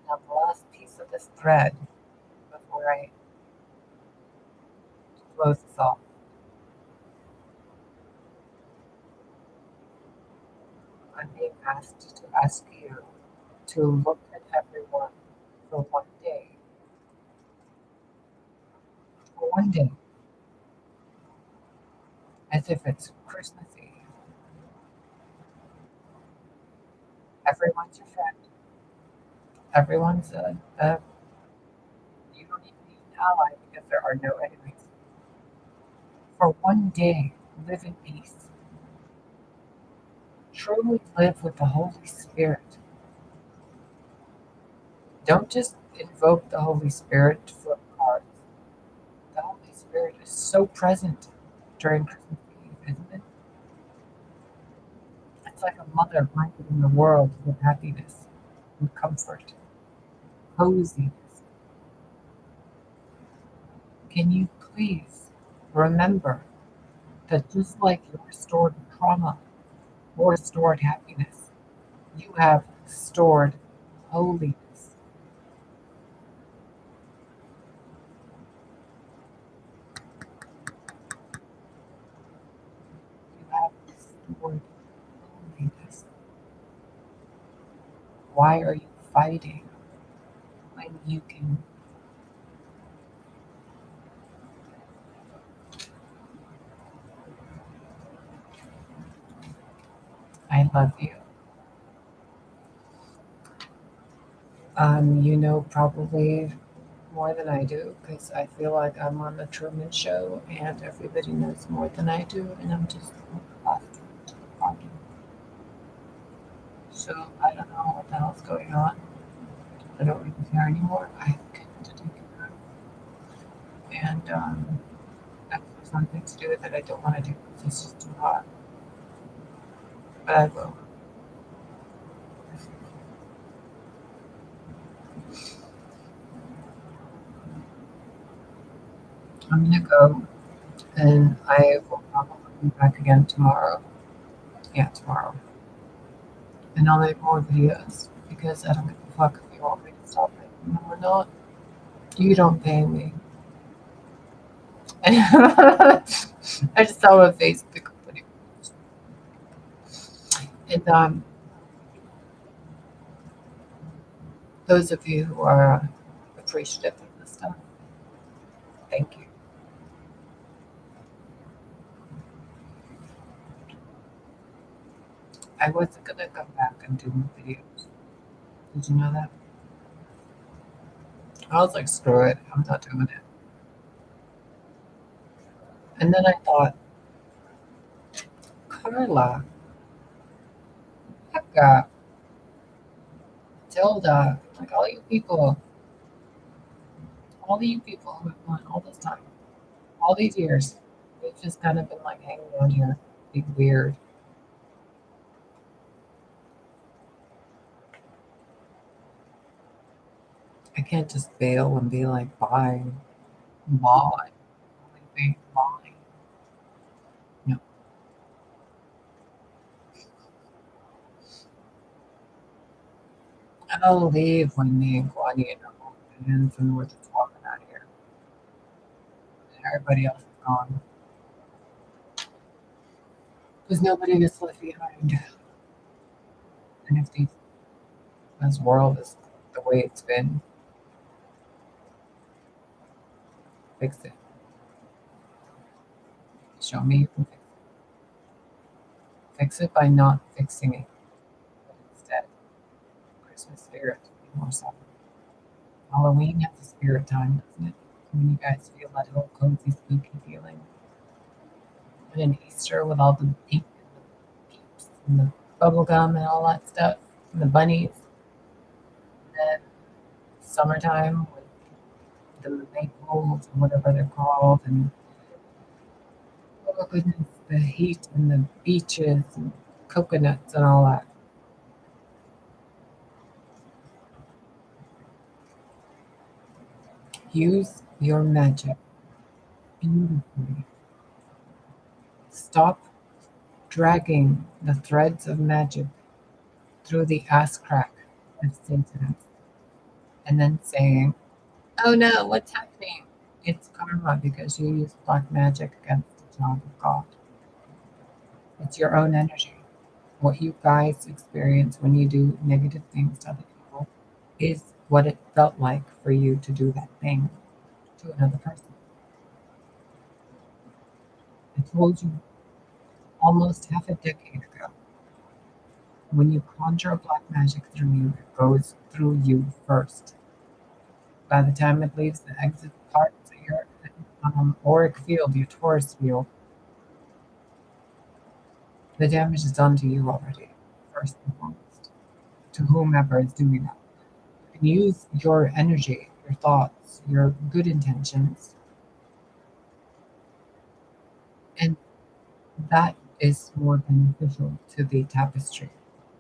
Now, the last piece of this thread before I close this off, I'm being asked to ask you to look at everyone for one day, as if it's Christmas Eve. Everyone's your friend. Everyone's you don't even need an ally because there are no enemies. For one day, live in peace. Truly live with the Holy Spirit. Don't just invoke the Holy Spirit to flip cards. The Holy Spirit is so present during Christmas Eve, isn't it? It's like a mother blanketing the world with happiness and comfort, coziness. Can you please remember that just like you restored trauma or stored happiness, you have stored holiness. Why are you fighting when you can? I love you. You know probably more than I do because I feel like I'm on the Truman Show and everybody knows more than I do, and I'm just left to the party. So I don't know what the hell's going on. I don't really care anymore. I have kids to take care of, and that's something to do that I don't want to do because it's just too hot. But I will. I'm gonna go, and I will probably be back again tomorrow. Yeah, tomorrow, and I'll make more videos because I don't give a fuck if you want me to stop it. No, we're not. You don't pay me. I just saw a Facebook company. And those of you who are appreciative of this stuff, thank you. I wasn't gonna come back and do more videos. Did you know that? I was like, screw it, I'm not doing it. And then I thought, Carla, Becca, Tilda, like all you people who have gone all this time, all these years, we've just kind of been like hanging out here, being weird. I can't just bail and be like, bye, bye, bye. No, I'll leave when me and Claudia are holding hands and we're just walking out of here. And everybody else is gone. Because nobody gets left behind. And if this world is the way it's been, fix it. Show me you can fix it. Fix it by not fixing it. But instead, Christmas spirit, be more so. Halloween has a spirit time, doesn't it? When you guys feel that whole cozy, spooky feeling. And then Easter with all the pink and the peeps and the bubble gum and all that stuff. And the bunnies. And then summertime with the maples and whatever they're called. And oh goodness, the heat and the beaches and coconuts and all that. Use your magic beautifully. Stop dragging the threads of magic through the ass crack of Satan and then saying, oh no, what's happening? It's karma because you use black magic against the child of God. It's your own energy. What you guys experience when you do negative things to other people is what it felt like for you to do that thing to another person. I told you almost half a decade ago, when you conjure black magic through you, it goes through you first. By the time it leaves the exit parts of your auric field, your Taurus field, the damage is done to you already, first and foremost, to whomever is doing that. You can use your energy, your thoughts, your good intentions, and that is more beneficial to the tapestry.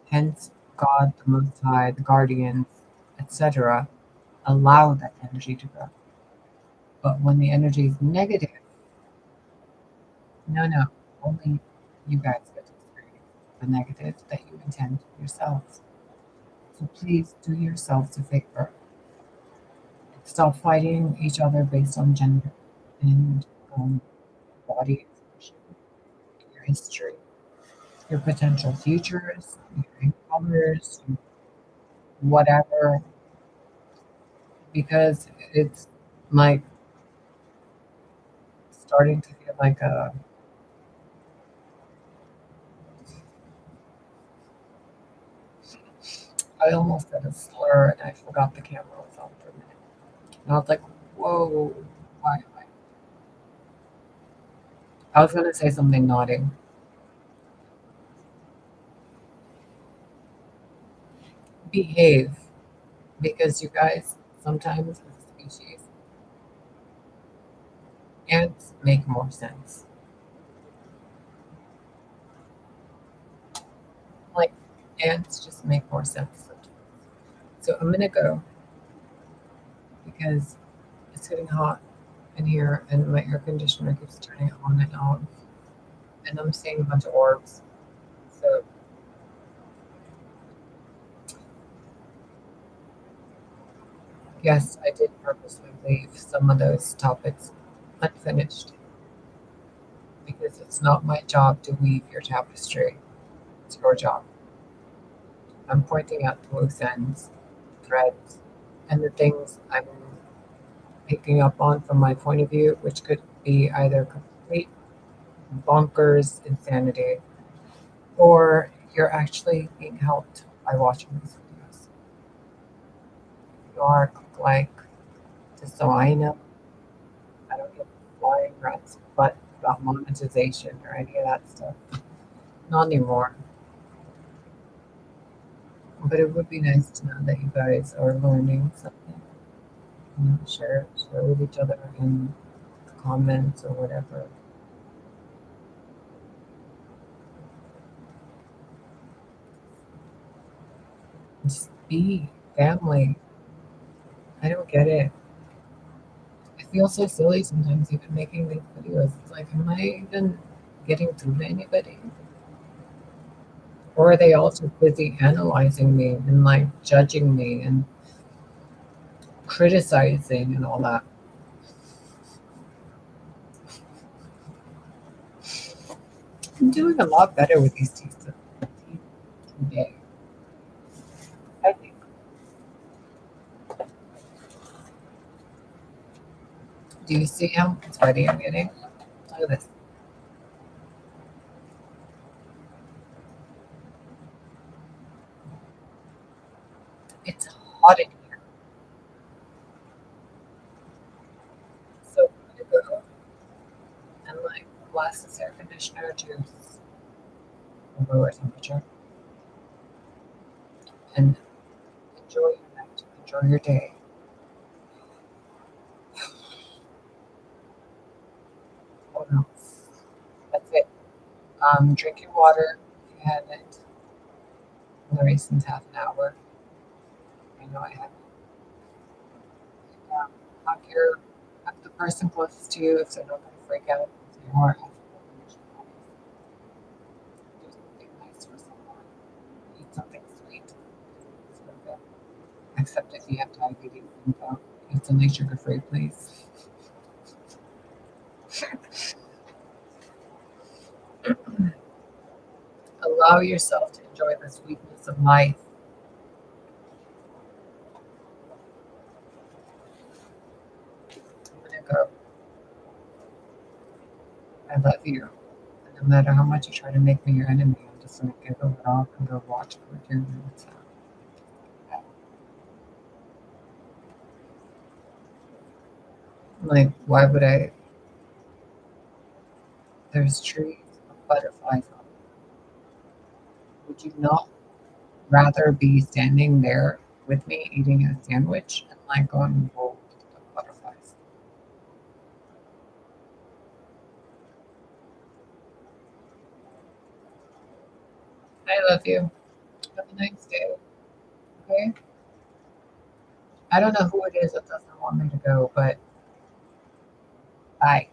Hence, God, the Most High, the guardians, etc., allow that energy to go. But when the energy is negative, no, no, only you guys get to experience the negative that you intend yourselves. So please do yourselves a favor. Stop fighting each other based on gender and body expression, your history, your potential futures, your colors, whatever, because it's like starting to feel like a, I almost said a slur and I forgot the camera was on for a minute. And I was like, whoa, why? I was going to say something naughty. Behave, because you guys, sometimes as a species, ants make more sense. Like, ants just make more sense sometimes. So I'm going to go because it's getting hot in here and my air conditioner keeps turning on and off. And I'm seeing a bunch of orbs. So, yes, I did purposely leave some of those topics unfinished because it's not my job to weave your tapestry. It's your job. I'm pointing out the loose ends, threads, and the things I'm picking up on from my point of view, which could be either complete bonkers insanity or you're actually being helped by watching these videos. You are like, just so I know, I don't give a flying rat's butt about monetization or any of that stuff. Not anymore. But it would be nice to know that you guys are learning something. You know, share with each other in the comments or whatever. Just be family. I don't get it. I feel so silly sometimes even making these videos. It's like, am I even getting through to anybody? Or are they all too busy analyzing me and like judging me and criticizing and all that? I'm doing a lot better with these teeth today. I think. Do you see how sweaty I'm getting? Look at this. It's hot in here. So I'm gonna go and like blast this air conditioner to a lower temperature and enjoy your night. Enjoy your day. What else? That's it. Drink your water if you haven't in the recent half an hour. I know I haven't. Um, hug the person closest to you so nobody freak out. So you're more ethical than you should do something nice for someone. Eat something sweet. It's worth it. Except if you have diabetes and eat something sugar free, please. Allow yourself to enjoy the sweetness of life. I'm gonna go. I love you. And no matter how much you try to make me your enemy, I'm just gonna giggle it off and go watch cartoons. Like, why would I? There's trees of butterflies on them. Would you not rather be standing there with me eating a sandwich and like going, whoa, the butterflies? I love you. Have a nice day. Okay. I don't know who it is that doesn't want me to go, but bye.